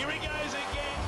Here he goes again.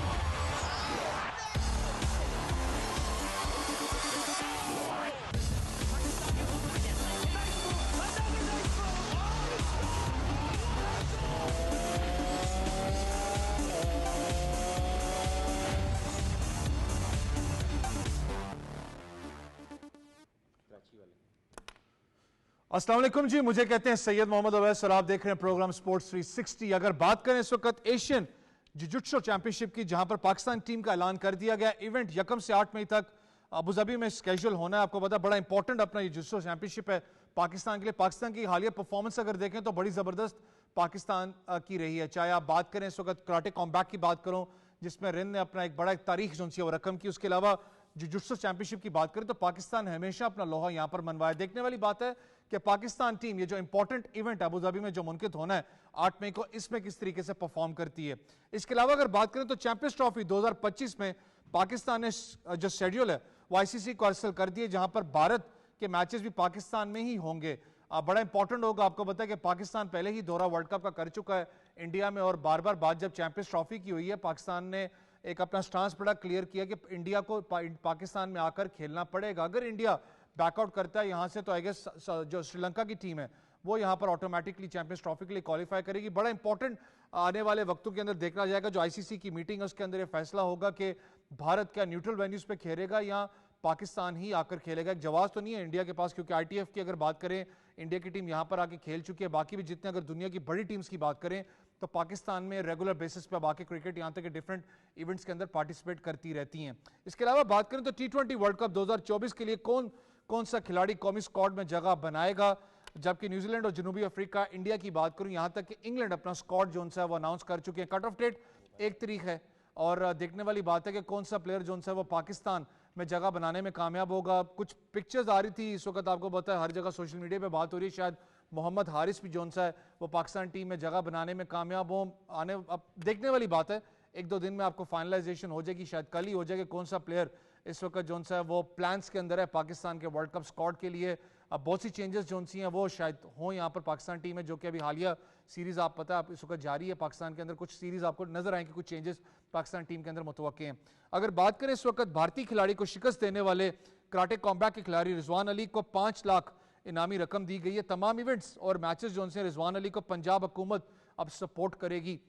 अस्सलाम वालेकुम जी, मुझे कहते हैं सैयद मोहम्मद अवैस और आप देख रहे हैं प्रोग्राम स्पोर्ट्स 360। अगर बात करें इस वक्त एशियन जुजुत्सु चैंपियनशिप की, जहां पर पाकिस्तान टीम का ऐलान कर दिया गया, इवेंट 1 से 8 मई तक अबू धाबी में स्केड्यूल होना है। आपको पता है बड़ा इंपॉर्टेंट अपना ये जुजुत्सु चैंपियनशिप है पाकिस्तान के लिए। पाकिस्तान की हालिया परफॉर्मेंस अगर देखें तो बड़ी जबरदस्त पाकिस्तान की रही है। चाहे आप बात करें इस वक्त कराटे कॉम्बैट की बात करूं, जिसमें रिंद ने अपना एक बड़ा एक तारीख जो सी वो रकम की, उसके अलावा जुजुत्सु चैंपियनशिप की बात करें तो पाकिस्तान हमेशा अपना लोहा यहां पर मनवाया। देखने वाली बात है कि पाकिस्तान टीम ये जो इंपॉर्टेंट इवेंट अबू धाबी में जो मुनकिद होना है 8 मई को, इसमें किस तरीके से परफॉर्म करती है। इसके अलावा अगर बात करें तो चैंपियंस ट्रॉफी 2025 में पाकिस्तान ने जो शेड्यूल है वो आईसीसी को अरसल कर दिए, जहां पर भारत के मैचेस भी पाकिस्तान में ही होंगे। बड़ा इंपॉर्टेंट होगा। आपको पता है कि पाकिस्तान पहले ही दौरा वर्ल्ड कप का कर चुका है इंडिया में, और बार बार बात जब चैंपियंस ट्रॉफी की हुई है, पाकिस्तान ने एक अपना स्टांस बड़ा क्लियर किया कि इंडिया को पाकिस्तान में आकर खेलना पड़ेगा। अगर इंडिया बैकआउट करता है यहां से तो आई गेस जो श्रीलंका की टीम है वो यहां पर ऑटोमेटिकली चैंपियंस ट्रॉफी के लिए क्वालिफाई करेगी। बड़ा इंपॉर्टेंट आने वाले वक्तों के अंदर देखना जाएगा। जो आईसीसी की मीटिंग है उसके अंदर यह फैसला होगा कि भारत क्या न्यूट्रल वेन्यूज पे खेलेगा या पाकिस्तान ही आकर खेलेगा। एक जवाब तो नहीं है इंडिया के पास, क्योंकि आईटीएफ की अगर बात करें, इंडिया की टीम यहां पर आके खेल चुकी है। बाकी भी जितने अगर दुनिया की बड़ी टीम्स की बात करें तो पाकिस्तान में रेगुलर बेसिस पे बाकी क्रिकेट यहां तक डिफरेंट इवेंट्स के अंदर पार्टिसिपेट करती रहती हैं। इसके अलावा बात करें तो टी20 वर्ल्ड कप 2024 के लिए कौन कौन सा खिलाड़ी कौमी स्क्वाड में जगह बनाएगा, जबकि न्यूजीलैंड और जनूबी अफ्रीका, इंडिया की बात करूं यहां तक कि इंग्लैंड अपना स्क्वाड जो है वो अनाउंस कर चुके हैं। कट ऑफ डेट 1 तारीख है और देखने वाली बात है कि कौन सा प्लेयर जो है वो पाकिस्तान में जगह बनाने में कामयाब होगा। कुछ पिक्चर्स आ रही थी इस वक्त, आपको पता है हर जगह सोशल मीडिया पे बात हो रही है, शायद मोहम्मद हारिस भी जो है वो पाकिस्तान टीम में जगह बनाने में कामयाब हो। आने अब देखने वाली बात है, 1-2 दिन में आपको फाइनलाइजेशन हो जाएगी, शायद कल ही हो जाएगी कौन सा प्लेयर इस वक्त जो है वो प्लान्स के अंदर है पाकिस्तान के वर्ल्ड कप स्क्वाड के लिए। अब बहुत सी चेंजेस जो सी हैं वो शायद हो यहाँ पर पाकिस्तान टीम में, जो कि अभी हालिया सीरीज आप पता है आप इस वक्त जारी है पाकिस्तान के अंदर। कुछ सीरीज आपको नजर आएंगे, कुछ चेंजेस पाकिस्तान टीम के अंदर मुतवक्के हैं। अगर बात करें इस वक्त भारतीय खिलाड़ी को शिकस्त देने वाले कराटे कॉम्बैट के खिलाड़ी रिजवान अली को 5 लाख इनामी रकम दी गई है। तमाम इवेंट्स और मैचेस जो हैं रिजवान अली को पंजाब हुकूमत अब सपोर्ट करेगी।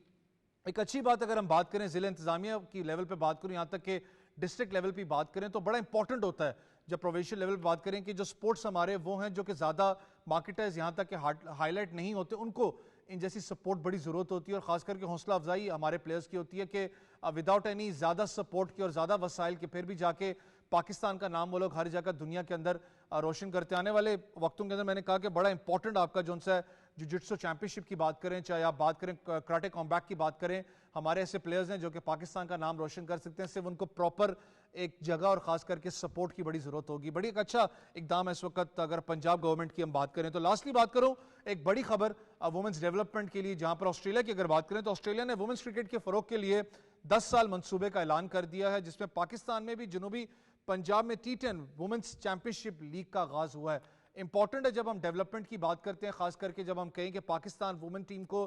एक अच्छी बात अगर हम बात करें जिला इंतजामिया की लेवल पे बात करूं, यहां तक कि डिस्ट्रिक्ट लेवल पे बात करें तो बड़ा इंपॉर्टेंट होता है जब प्रोविंशियल लेवल पे बात करें कि जो स्पोर्ट्स हमारे वो हैं जो कि ज्यादा मार्केटाइज यहां तक कि हाईलाइट नहीं होते, उनको इन जैसी सपोर्ट बड़ी जरूरत होती है। और खास करके हौसला अफजाई हमारे प्लेयर्स की होती है कि विदाउट एनी ज्यादा सपोर्ट की और ज्यादा वसाइल के फिर भी जाके पाकिस्तान का नाम वो लोग हर जगह दुनिया के अंदर रोशन करते। आने वाले वक्तों के अंदर मैंने कहा कि बड़ा इंपॉर्टेंट आपका जो है जुजुत्सु चैंपियनशिप की बात करें, चाहे आप बात करें कराटे कॉम्बैट की बात करें, हमारे ऐसे प्लेयर्स हैं जो कि पाकिस्तान का नाम रोशन कर सकते हैं। सिर्फ उनको प्रॉपर एक जगह और खास करके सपोर्ट की बड़ी जरूरत होगी। बड़ी एक अच्छा इकदाम है इस वक्त अगर पंजाब गवर्नमेंट की हम बात करें तो। लास्टली बात करूं एक बड़ी खबर वुमेन्स डेवलपमेंट के लिए, जहां पर ऑस्ट्रेलिया की अगर बात करें तो ऑस्ट्रेलिया ने वुमेन्स क्रिकेट के फरोग के लिए 10 साल मंसूबे का ऐलान कर दिया है, जिसमें पाकिस्तान में भी जनूबी पंजाब में T10 वुमेन्स चैंपियनशिप लीग का आगाज हुआ है। इंपॉर्टेंट है जब हम डेवलपमेंट की बात करते हैं, खास करके जब हम कहें कि पाकिस्तान वुमेन टीम को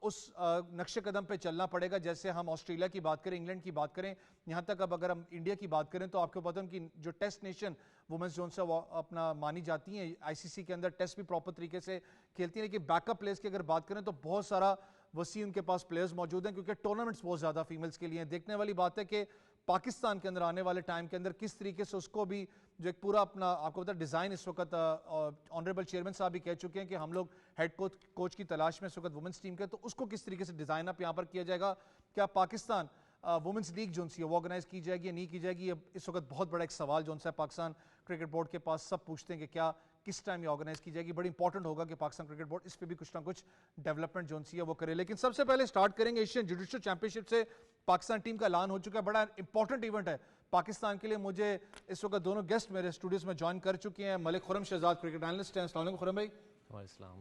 उस नक्शे कदम पे चलना पड़ेगा जैसे हम ऑस्ट्रेलिया की बात करें, इंग्लैंड की बात करें, यहां तक अब अगर हम इंडिया की बात करें तो आपको पता है कि जो टेस्ट नेशन वुमेन्स जोन से वो अपना मानी जाती हैं, आईसीसी के अंदर टेस्ट भी प्रॉपर तरीके से खेलती हैं। लेकिन बैकअप प्लेयर्स की अगर बात करें तो बहुत सारा वसी उनके पास प्लेयर्स मौजूद हैं, क्योंकि टूर्नामेंट्स बहुत ज्यादा फीमेल्स के लिए हैं। देखने वाली बात है कि पाकिस्तान के अंदर आने वाले टाइम के अंदर किस तरीके से उसको भी जो एक पूरा अपना आपको पता डिजाइन इस वक्त ऑनरेबल चेयरमैन साहब भी कह चुके हैं कि हम लोग हेड कोच की तलाश में इस वक्त वुमेन्स टीम के, तो उसको किस तरीके से डिजाइन अप यहां पर किया जाएगा। क्या पाकिस्तान वुमेन्स लीग जो सी है वो ऑर्गेनाइज की जाएगी या नहीं की जाएगी, इस वक्त बहुत बड़ा एक सवाल जो है पाकिस्तान क्रिकेट बोर्ड के पास। सब पूछते हैं कि क्या किस टाइम ये ऑर्गेनाइज की जाएगी। बड़ी इंपॉर्टेंट होगा कि पाकिस्तान क्रिकेट बोर्ड इस पे भी कुछ ना कुछ डेवलपमेंट जो है वो करे। लेकिन सबसे पहले स्टार्ट करेंगे एशियन जुडिशल चैंपियनशिप से। पाकिस्तान टीम का ऐलान हो चुका है, बड़ा इंपॉर्टेंट इवेंट है पाकिस्तान के लिए। मुझे इस वक्त दोनों गेस्ट मेरे स्टूडियोज में ज्वाइन कर चुके हैं। मलिक खुरम शहजाद क्रिकेट एनालिस्ट हैं। अस्सलाम वालेकुम खुरम भाई।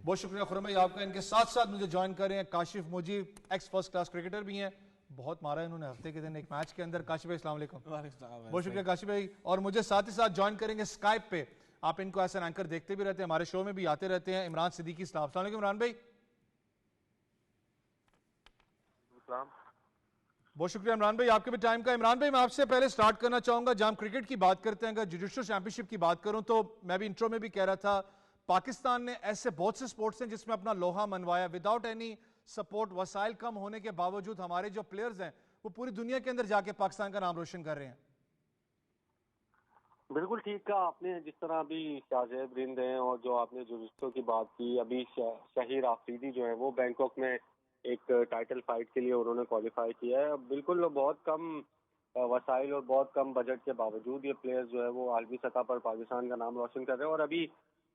बहुत शुक्रिया खुरम भाई आपका। इनके साथ साथ मुझे ज्वाइन कर रहे हैं Kashif Mujeeb, ex first class cricketer भी हैं, बहुत मारा है इन्होंने हफ्ते के दिन एक मैच के अंदर। काशिफ भाई अस्सलाम वालेकुम। बहुत शुक्रिया काशिफ भाई। और मुझे साथ ही साथ ज्वाइन करेंगे स्काइप पे, आप इनको ऐसा एंकर देखते भी रहते हैं, हमारे शो में भी आते रहते हैं, इमरान सिद्दीकी। अस्सलाम वालेकुम इमरान भाई। बहुत शुक्रिया इमरान भाई, आपके भी टाइम का। इमरान भाई, मैं आपसे पहले स्टार्ट करना चाहूंगा, जब हम क्रिकेट की बात करते हैं, अगर जुडिशल चैंपियनशिप की बात करूं तो मैं भी इंट्रो में भी कह रहा था, पाकिस्तान ने ऐसे बहुत से स्पोर्ट्स हैं जिसमें अपना लोहा मनवाया विदाउट एनी सपोर्ट। वसाइल कम होने के बावजूद हमारे जो प्लेयर्स हैं वो पूरी दुनिया के अंदर जाके पाकिस्तान का नाम रोशन कर रहे हैं। बिल्कुल ठीक कहा आपने। जिस तरह अभी शाहजेब रिंद हैं और जो आपने जुडिशो की बात की, अभी शहीर आफरीदी जो है वो बैंकॉक में एक टाइटल फाइट के लिए उन्होंने क्वालिफाई किया है। बिल्कुल बहुत कम वसाइल और बहुत कम बजट के बावजूद ये प्लेयर्स जो है वो आलमी सतह पर पाकिस्तान का नाम रोशन कर रहे हैं। और अभी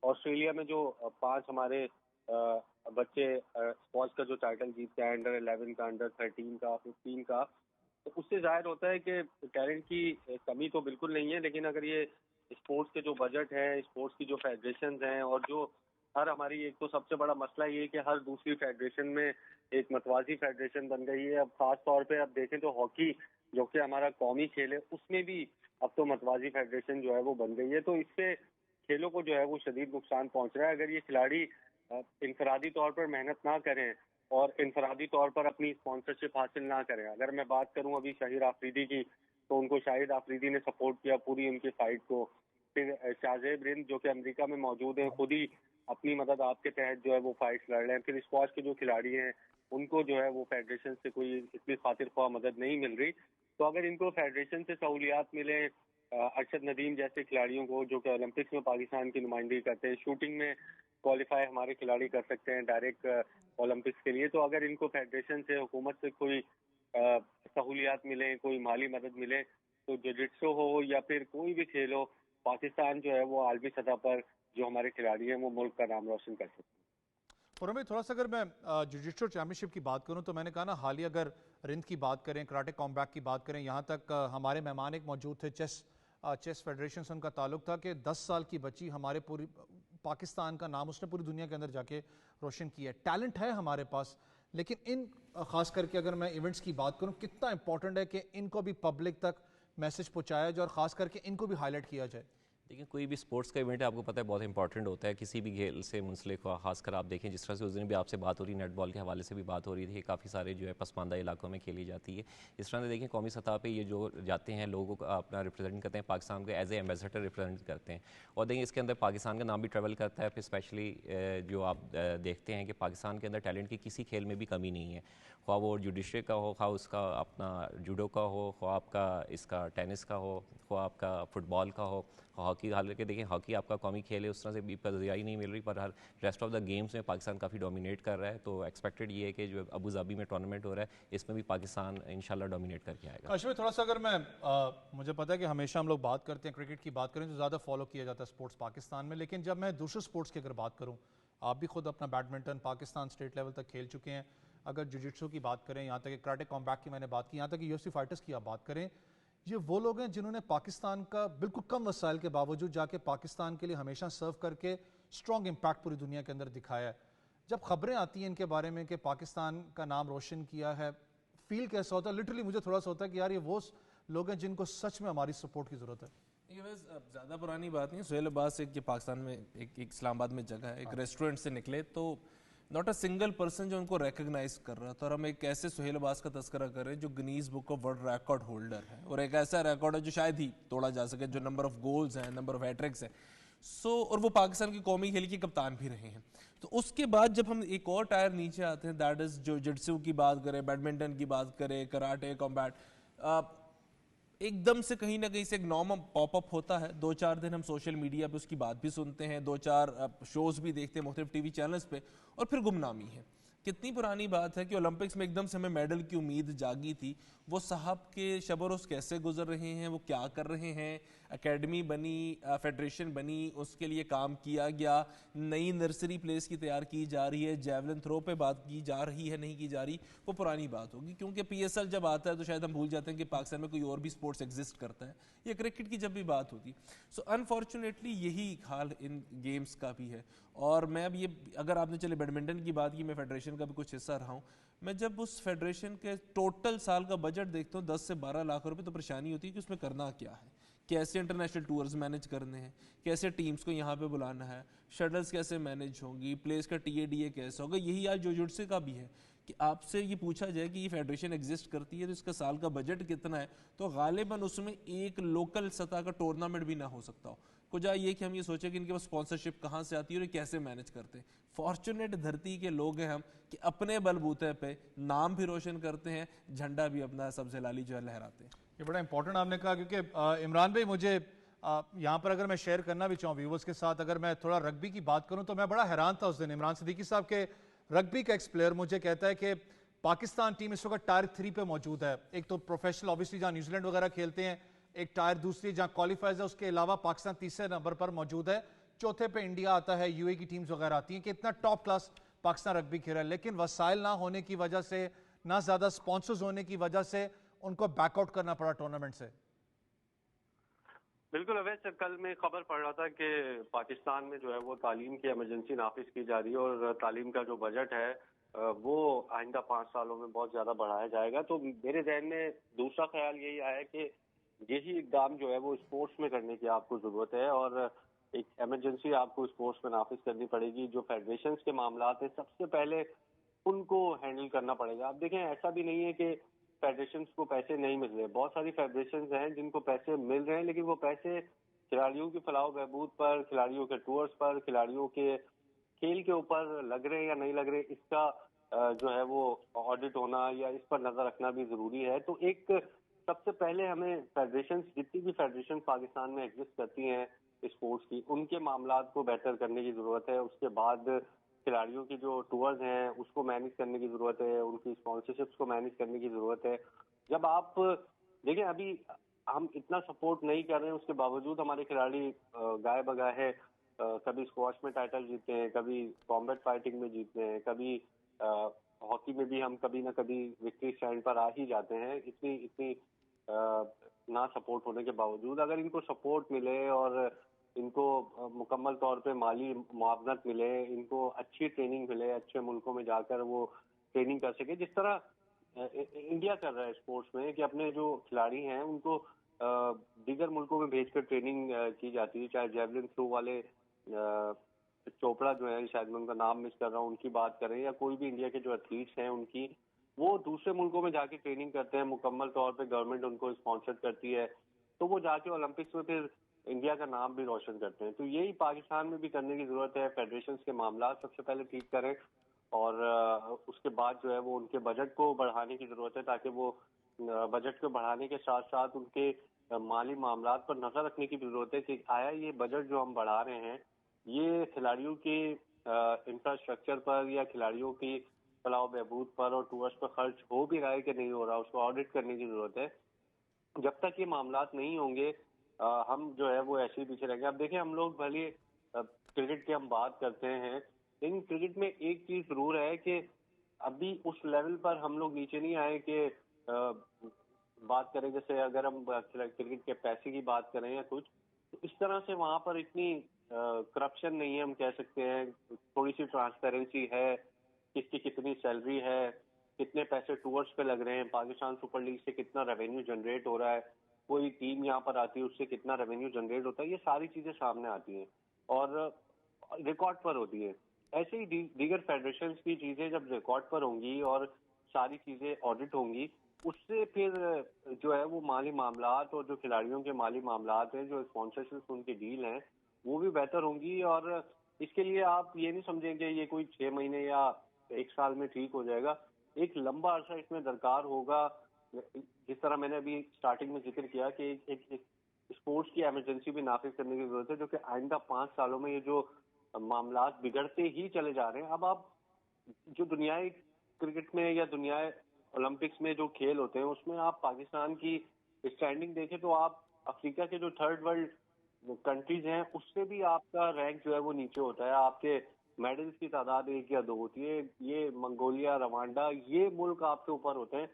ऑस्ट्रेलिया में जो 5 हमारे बच्चे स्क्वॉश का जो टाइटल जीतते हैं, अंडर 11 का, अंडर 13 का, 15 का, तो उससे जाहिर होता है कि टैलेंट की कमी तो बिल्कुल नहीं है। लेकिन अगर ये स्पोर्ट्स के जो बजट है, स्पोर्ट्स की जो फेडरेशन हैं, और जो हर हमारी एक तो सबसे बड़ा मसला ये है कि हर दूसरी फेडरेशन में एक मतवाजी फेडरेशन बन गई है। अब खास तौर पे अब देखें तो हॉकी, जो कि हमारा कौमी खेल है, उसमें भी अब तो मतवाजी फेडरेशन जो है वो बन गई है। तो इससे खेलों को जो है वो शदीद नुकसान पहुंच रहा है। अगर ये खिलाड़ी इनफरादी तौर पर मेहनत ना करें और इनफरादी तौर पर अपनी स्पॉन्सरशिप हासिल ना करें, अगर मैं बात करूं अभी शाहिद आफरीदी की, तो उनको शाहिद आफरीदी ने सपोर्ट किया पूरी उनकी फाइट को। फिर शाहजेब रिंद जो कि अमेरिका में मौजूद है, खुद ही अपनी मदद आपके तहत जो है वो फाइट लड़ रहे हैं। फिर स्क्वॉश के जो खिलाड़ी हैं उनको जो है वो फेडरेशन से कोई इतनी खातिर ख्वाह मदद नहीं मिल रही। तो अगर इनको फेडरेशन से सहूलियात मिले, अरशद नदीम जैसे खिलाड़ियों को जो कि ओलंपिक्स में पाकिस्तान की नुमाइंदगी करते हैं, शूटिंग में क्वालिफाई हमारे खिलाड़ी कर सकते हैं डायरेक्ट ओलंपिक्स के लिए, तो अगर इनको फेडरेशन से, हुकूमत से कोई सहूलियात मिले, कोई माली मदद मिले, तो जिजित्सो हो या फिर कोई भी खेल हो, पाकिस्तान जो है वो आलमी सतह पर जो हमारे खिलाड़ी हैं वो मुल्क का नाम रोशन कर सकते हैं। और हमें थोड़ा सा, अगर मैं जुडिशल चैंपियनशिप की बात करूं तो मैंने कहा ना, हाल ही अगर रिंद की बात करें, कराटे कॉम्बैट की बात करें, यहाँ तक हमारे मेहमान एक मौजूद थे, चेस फेडरेशन से उनका ताल्लुक था कि 10 साल की बच्ची हमारे पूरी पाकिस्तान का नाम उसने पूरी दुनिया के अंदर जाके रोशन किया है। टैलेंट है हमारे पास, लेकिन इन खास करके अगर मैं इवेंट्स की बात करूं, कितना इंपॉर्टेंट है कि इनको भी पब्लिक तक मैसेज पहुंचाया जाए और खास करके इनको भी हाईलाइट किया जाए। देखिए, कोई भी स्पोर्ट्स का इवेंट है, आपको पता है बहुत इंपॉर्टेंट होता है, किसी भी खेल से मुंसलिक हो। खासकर आप देखें जिस तरह से उस दिन भी आपसे बात हो रही, नेटबॉल के हवाले से भी बात हो रही थी, काफ़ी सारे जो है पसमानदा इलाकों में खेली जाती है। इस तरह से देखें कौमी सतह पे ये जो जाते हैं, लोगों को अपना रिप्रेजेंट करते हैं, पाकिस्तान को एज ए एम्बेसडर रिप्रेजेंट करते हैं। और देखिए इसके अंदर पाकिस्तान का नाम भी ट्रेवल करता है। फिर स्पेशली जो आप देखते हैं कि पाकिस्तान के अंदर टैलेंट की किसी खेल में भी कमी नहीं है, ख्वाह वो जुडिशरी का हो, ख्वाह उसका अपना जूडो का हो, ख्वाह आपका इसका टेनिस का हो, ख्वाह आपका फुटबॉल का हो, हॉकी। हालांकि देखिए हॉकी आपका कौमी खेल है, उस तरह से भी पज़ियाई नहीं मिल रही, पर हर रेस्ट ऑफ द गेम्स में पाकिस्तान काफ़ी डोमिनेट कर रहा है। तो एक्सपेक्टेड ये है कि जो अबू धाबी में टूर्नामेंट हो रहा है, इसमें भी पाकिस्तान इंशाल्लाह डोमिनेट करके आएगा। काशिफ, थोड़ा सा अगर मैं मुझे पता है कि हमेशा हम लोग बात करते हैं, क्रिकेट की बात करें तो ज़्यादा फॉलो किया जाता है स्पोर्ट्स पाकिस्तान में, लेकिन जब मैं दूसरे स्पोर्ट्स की अगर बात करूँ, आप भी खुद अपना बैडमिंटन पाकिस्तान स्टेट लेवल तक खेल चुके हैं। अगर जुजित्सु की बात करें, यहाँ तक कि कराटे कॉम्बैट की मैंने बात की, यहाँ तक कि यूएफसी फाइटर्स की आप बात करें, ये वो लोग हैं जिन्होंने पाकिस्तान का बिल्कुल कम वसाइल के बावजूद जाके पाकिस्तान के लिए हमेशा सर्व करके स्ट्रॉन्ग इम्पैक्ट पूरी दुनिया के अंदर दिखाया है। जब खबरें आती हैं इनके बारे में कि पाकिस्तान का नाम रोशन किया है, फील कैसा होता है? लिटरली मुझे थोड़ा सा होता है कि यार ये वो लोग हैं जिनको सच में हमारी सपोर्ट की जरूरत है। ये बस ज़्यादा पुरानी बात नहीं। सुहेल अब्बास एक पाकिस्तान में एक इस्लामाबाद में जगह है, एक रेस्टोरेंट से निकले तो नॉट अ सिंगल पर्सन जो उनको रिकग्नाइज कर रहा था। और हम एक ऐसे सुहेल अब्बास का तस्करा कर रहे हैं जो Guinness book of world record holder है, और एक ऐसा रिकॉर्ड है जो शायद ही तोड़ा जा सके, जो नंबर ऑफ गोल्स हैं, नंबर ऑफ हैट्रिक्स हैं। और वो पाकिस्तान की कौमी खेल के कप्तान भी रहे हैं। तो उसके बाद जब हम एक और टायर नीचे आते हैं, दैट इज जो जिट्सू की बात करें, बैडमिंटन की बात करें, कराटे कॉम्बैट, एकदम से कहीं ना कहीं से एक नॉर्म पॉपअप होता है। 2-4 दिन हम सोशल मीडिया पे उसकी बात भी सुनते हैं, 2-4 शोज भी देखते हैं मुख्तलिफ टीवी चैनल्स पे, और फिर गुमनामी है। कितनी पुरानी बात है कि ओलंपिक्स में एकदम से हमें मेडल की उम्मीद जागी थी। वो साहब के शब रोज़ कैसे गुजर रहे हैं, वो क्या कर रहे हैं, एकेडमी बनी, फेडरेशन बनी, उसके लिए काम किया गया, नई नर्सरी प्लेस की तैयार की जा रही है, जेवलिन थ्रो पे बात की जा रही है, नहीं की जा रही, वो पुरानी बात होगी। क्योंकि PSL जब आता है तो शायद हम भूल जाते हैं कि पाकिस्तान में कोई और भी स्पोर्ट्स एग्जिस्ट करता है, या क्रिकेट की जब भी बात होती। सो अनफॉर्चुनेटली यही हाल इन गेम्स का भी है। और मैं अब ये, अगर आपने चले बैडमिंटन की बात की, मैं फेडरेशन का भी कुछ हिस्सा रहा हूँ, मैं जब उस फेडरेशन के टोटल साल का बजट देखता हूँ 10 से 12 लाख रुपए, तो परेशानी होती है कि उसमें करना क्या है, कैसे इंटरनेशनल टूर्स मैनेज करने हैं, कैसे टीम्स को यहाँ पे बुलाना है, शटल्स कैसे मैनेज होंगी, प्लेस का TADA कैसे होगा। यही आज जुजित्सु का भी है कि आपसे ये पूछा जाए कि ये फेडरेशन एग्जिस्ट करती है तो इसका साल का बजट कितना है, तो गालिबन उसमें एक लोकल सतह का टूर्नामेंट भी ना हो सकता हो। कुछ ये कि हम ये सोचें कि इनके पास स्पॉन्सरशिप कहाँ से आती है और ये कैसे मैनेज करते हैं। फॉर्चुनेट धरती के लोग हैं हम कि अपने बलबूते पे नाम भी रोशन करते हैं, झंडा भी अपना सबसे लाली जो है लहराते हैं। ये बड़ा इंपॉर्टेंट आपने कहा, क्योंकि इमरान भाई मुझे यहाँ पर अगर मैं शेयर करना भी चाहूँ व्यूवर्स के साथ, अगर मैं थोड़ा रग्बी की बात करूँ तो मैं बड़ा हैरान था उस दिन। इमरान सिद्दीकी साहब के रग्बी का एक्स प्लेयर मुझे कहता है कि पाकिस्तान टीम इस वक्त टायर 3 पे मौजूद है। एक तो प्रोफेशनल ऑब्वियसली जहाँ न्यूजीलैंड वगैरह खेलते हैं, एक टायर दूसरी जहाँ क्वालिफाइज है, उसके अलावा पाकिस्तान तीसरे नंबर पर मौजूद है, चौथे पे इंडिया आता है, यूए की टीम्स वगैरह आती हैं कि इतना टॉप क्लास पाकिस्तान रग्बी खेल रहा है। लेकिन वसाइल ना होने की वजह से, ना ज्यादा स्पॉन्सर्स होने की वजह से उनको बैकआउट करना पड़ा टूर्नामेंट से। बिल्कुल अवैध, कल मैं खबर पढ़ रहा था कि पाकिस्तान में जो है वो तालीम की इमरजेंसी नाफिज की जा रही है और तालीम का जो बजट है वो आइंदा 5 सालों में बहुत ज्यादा बढ़ाया जाएगा। तो मेरे जहन में दूसरा ख्याल यही आया कि यही इकदाम जो है वो स्पोर्ट्स में करने की आपको जरूरत है और एक इमरजेंसी आपको स्पोर्ट्स में नाफिज करनी पड़ेगी। जो फेडरेशन के मामला है सबसे पहले उनको हैंडल करना पड़ेगा। आप देखें, ऐसा भी नहीं है कि फेडरेशन को पैसे नहीं मिल रहे, बहुत सारी फेडरेशन हैं जिनको पैसे मिल रहे हैं, लेकिन वो पैसे खिलाड़ियों की फलाह बहबूद पर, खिलाड़ियों के टूर्स पर, खिलाड़ियों के खेल के ऊपर लग रहे हैं या नहीं लग रहे, इसका जो है वो ऑडिट होना या इस पर नजर रखना भी जरूरी है। तो एक सबसे पहले हमें फेडरेशन, जितनी भी फेडरेशन पाकिस्तान में एग्जिस्ट करती हैं स्पोर्ट्स की, उनके मामला को बेहतर करने की जरूरत है। उसके बाद खिलाड़ियों की जो टूर्स हैं उसको मैनेज करने की जरूरत है, उनकी स्पॉन्सरशिप्स को मैनेज करने की जरूरत है। जब आप देखें, अभी हम इतना सपोर्ट नहीं कर रहे हैं, उसके बावजूद हमारे खिलाड़ी गाए बगाए हैं। कभी स्क्वॉश में टाइटल जीते हैं, कभी कॉम्बैट फाइटिंग में जीतते हैं, कभी हॉकी में भी हम कभी ना कभी विक्ट्री स्टैंड पर आ ही जाते हैं। इतनी इतनी ना सपोर्ट होने के बावजूद अगर इनको सपोर्ट मिले और इनको मुकम्मल तौर पे माली मुआवजत मिले, इनको अच्छी ट्रेनिंग मिले, अच्छे मुल्कों में जाकर वो ट्रेनिंग कर सके, जिस तरह इंडिया कर रहा है स्पोर्ट्स में कि अपने जो खिलाड़ी हैं उनको दीगर मुल्कों में भेजकर ट्रेनिंग की जाती है। चाहे जेवलिन थ्रो वाले चोपड़ा जो है, शायद मैं उनका नाम मिस कर रहा हूँ, उनकी बात करें, या कोई भी इंडिया के जो एथलीट्स हैं उनकी, वो दूसरे मुल्कों में जाके ट्रेनिंग करते हैं, मुकम्मल तौर पे गवर्नमेंट उनको स्पॉन्सर करती है, तो वो जाके ओलंपिक्स में फिर इंडिया का नाम भी रोशन करते हैं। तो यही पाकिस्तान में भी करने की जरूरत है। फेडरेशन के मामला सबसे पहले ठीक करें और उसके बाद जो है वो उनके बजट को बढ़ाने की जरूरत है, ताकि वो बजट को बढ़ाने के साथ साथ उनके माली मामला पर नजर रखने की जरूरत है कि आया ये बजट जो हम बढ़ा रहे हैं ये खिलाड़ियों के इंफ्रास्ट्रक्चर पर या खिलाड़ियों की फलाह बहबूद पर और टूर्स पर खर्च हो भी रहा है कि नहीं हो रहा, उसको ऑडिट करने की जरूरत है। जब तक ये मामला नहीं होंगे हम जो है वो ऐसे ही पीछे रहेंगे। अब देखिए, हम लोग भले क्रिकेट की हम बात करते हैं, लेकिन क्रिकेट में एक चीज जरूर है कि अभी उस लेवल पर हम लोग नीचे नहीं आए कि बात करें, जैसे अगर हम क्रिकेट के पैसे की बात करें या कुछ, तो इस तरह से वहां पर इतनी करप्शन नहीं है, हम कह सकते हैं। थोड़ी सी ट्रांसपेरेंसी है, किसकी कितनी सैलरी है, कितने पैसे टूर्स पे लग रहे हैं, पाकिस्तान सुपर लीग से कितना रेवेन्यू जनरेट हो रहा है, कोई टीम यहाँ पर आती है उससे कितना रेवेन्यू जनरेट होता है, ये सारी चीजें सामने आती हैं और रिकॉर्ड पर होती है। ऐसे ही दीगर फेडरेशन की चीजें जब रिकॉर्ड पर होंगी और सारी चीजें ऑडिट होंगी, उससे फिर जो है वो माली मामलात और जो खिलाड़ियों के माली मामलात हैं, जो स्पॉन्सरशिप उनकी डील हैं, वो भी बेहतर होंगी। और इसके लिए आप ये नहीं समझेंगे ये कोई 6 महीने या 1 साल में ठीक हो जाएगा, एक लंबा अर्सा इसमें दरकार होगा। जिस तरह मैंने अभी स्टार्टिंग में जिक्र किया कि एक स्पोर्ट्स की इमरजेंसी भी नाफिज करने की जरूरत है, जो कि आइंदा 5 सालों में ये जो मामला बिगड़ते ही चले जा रहे हैं। अब आप जो दुनियाई क्रिकेट में या दुनियाई ओलंपिक्स में जो खेल होते हैं उसमें आप पाकिस्तान की स्टैंडिंग देखें तो आप अफ्रीका के जो थर्ड वर्ल्ड कंट्रीज हैं उससे भी आपका रैंक जो है वो नीचे होता है। आपके मेडल्स की तादाद 1 या 2 होती है। ये मंगोलिया, रवांडा, ये मुल्क आपके ऊपर होते हैं,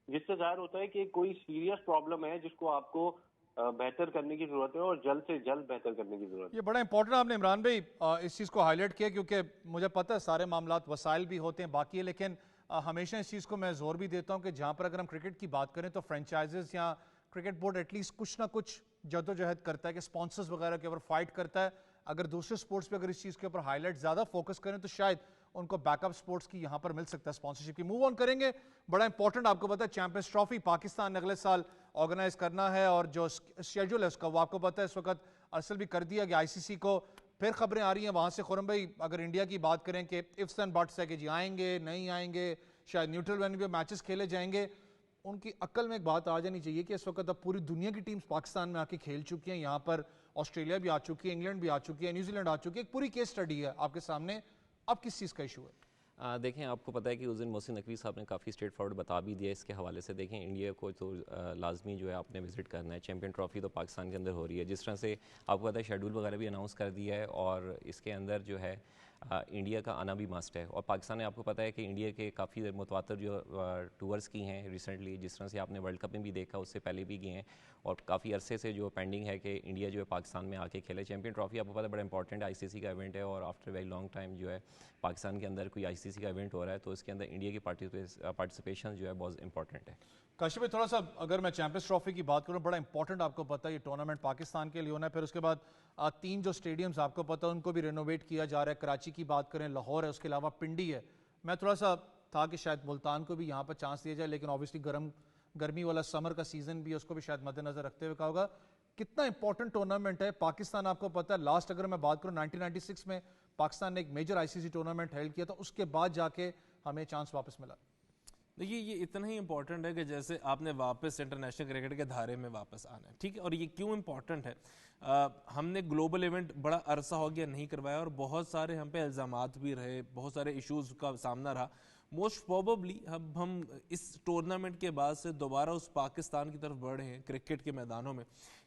जिससे जाहिर होता है कि कोई सीरियस प्रॉब्लम है जिसको आपको बेहतर करने की जरूरत है और जल्द से जल्द बेहतर करने की जरूरत है। ये बड़ा इंपॉर्टेंट आपने इमरान भाई इस चीज़ को हाईलाइट किया, क्योंकि मुझे पता है सारे मामलात वसाइल भी होते हैं बाकी है, लेकिन हमेशा इस चीज़ को मैं जोर भी देता हूँ कि जहाँ पर अगर हम क्रिकेट की बात करें तो फ्रेंचाइजेस या क्रिकेट बोर्ड एटलीस्ट कुछ ना कुछ जद्दोजहद करता है कि स्पॉन्सर्स वगैरह के ऊपर फाइट करता है। अगर दूसरे स्पोर्ट्स पे अगर इस चीज़ के ऊपर हाईलाइट ज़्यादा फोकस करें तो शायद उनको बैकअप स्पोर्ट्स की यहाँ पर मिल सकता है स्पॉन्सरशिप की। मूव ऑन करेंगे, बड़ा इंपॉर्टेंट आपको पता है चैंपियंस ट्रॉफी पाकिस्तान ने अगले साल ऑर्गेनाइज करना है और जो शेड्यूल है उसका वो आपको पता है इस वक्त अरसल भी कर दिया गया आईसीसी को। फिर खबरें आ रही हैं वहां से खुरम भाई, अगर इंडिया की बात करें कि इफ्स एंड बट्स है कि जी आएंगे नहीं आएंगे, शायद न्यूट्रल वेन्यू पे मैचेस खेले जाएंगे। उनकी अक्ल में एक बात आ जानी चाहिए कि इस वक्त अब पूरी दुनिया की टीम्स पाकिस्तान में आके खेल चुकी हैं, यहाँ पर ऑस्ट्रेलिया भी आ चुकी है, इंग्लैंड भी आ चुकी है, न्यूजीलैंड आ चुकी है, एक पूरी केस स्टडी है आपके सामने। अब किस चीज़ का इशू है? देखें, आपको पता है कि उस दिन मोहसिन नकवी साहब ने काफ़ी स्ट्रेट फॉरवर्ड बता भी दिया इसके हवाले से। देखें, इंडिया को तो लाजमी जो है आपने विजिट करना है, चैंपियन ट्रॉफी तो पाकिस्तान के अंदर हो रही है। जिस तरह से आपको पता है शेड्यूल वगैरह भी अनाउंस कर दिया है और इसके अंदर जो है इंडिया का आना भी मस्ट है। और पाकिस्तान ने आपको पता है कि इंडिया के काफ़ी मुतवातर जो टूर्स की हैं रिसेंटली, जिस तरह से आपने वर्ल्ड कप में भी देखा, उससे पहले भी गए हैं और काफ़ी अरसे से जो पेंडिंग है कि इंडिया जो है पाकिस्तान में आके खेले। चैंपियन ट्रॉफी आपको पता है बड़ा इंपॉर्टेंट आईसीसी का इवेंट है और आफ्टर वेरी लॉन्ग टाइम जो है पाकिस्तान के अंदर कोई आईसीसी का इवेंट हो रहा है, तो इसके अंदर इंडिया की पार्टिसिपेशन जो है बहुत इंपॉर्टेंट है। काशिफ भाई, थोड़ा सा अगर मैं चैंपियंस ट्रॉफी की बात करूं, बड़ा इंपॉर्टेंट आपको पता है ये टूर्नामेंट पाकिस्तान के लिए होना है। फिर उसके बाद 3 जो स्टेडियम्स आपको पता है उनको भी रेनोवेट किया जा रहा है। कराची की बात करें, लाहौर है, उसके अलावा पिंडी है। मैं थोड़ा सा था कि शायद मुल्तान को भी यहाँ पर चांस दिया जाए, लेकिन ऑब्वियसली गर्मी वाला समर का सीजन भी है, उसको भी शायद मद्देनजर रखते हुए कहा होगा। कितना इंपॉर्टेंट टूर्नामेंट है पाकिस्तान, आपको पता है लास्ट अगर मैं बात करूं 1996 में पाकिस्तान ने एक मेजर आईसीसी टूर्नामेंट हेल्ड किया था, उसके बाद जाके हमें चांस वापस मिला। देखिए, ये इतना ही इंपॉर्टेंट है कि जैसे आपने वापस इंटरनेशनल क्रिकेट के धारे में वापस आना है, ठीक है। और ये क्यों इंपॉर्टेंट है, हमने ग्लोबल इवेंट बड़ा अरसा हो गया नहीं करवाया और बहुत सारे हम पे इल्ज़ामात भी रहे, बहुत सारे इश्यूज का सामना रहा। मोस्ट प्रोबेबली अब हम इस टूर्नामेंट के बाद से दोबारा उस पाकिस्तान की तरफ बढ़े हैं क्रिकेट के मैदानों में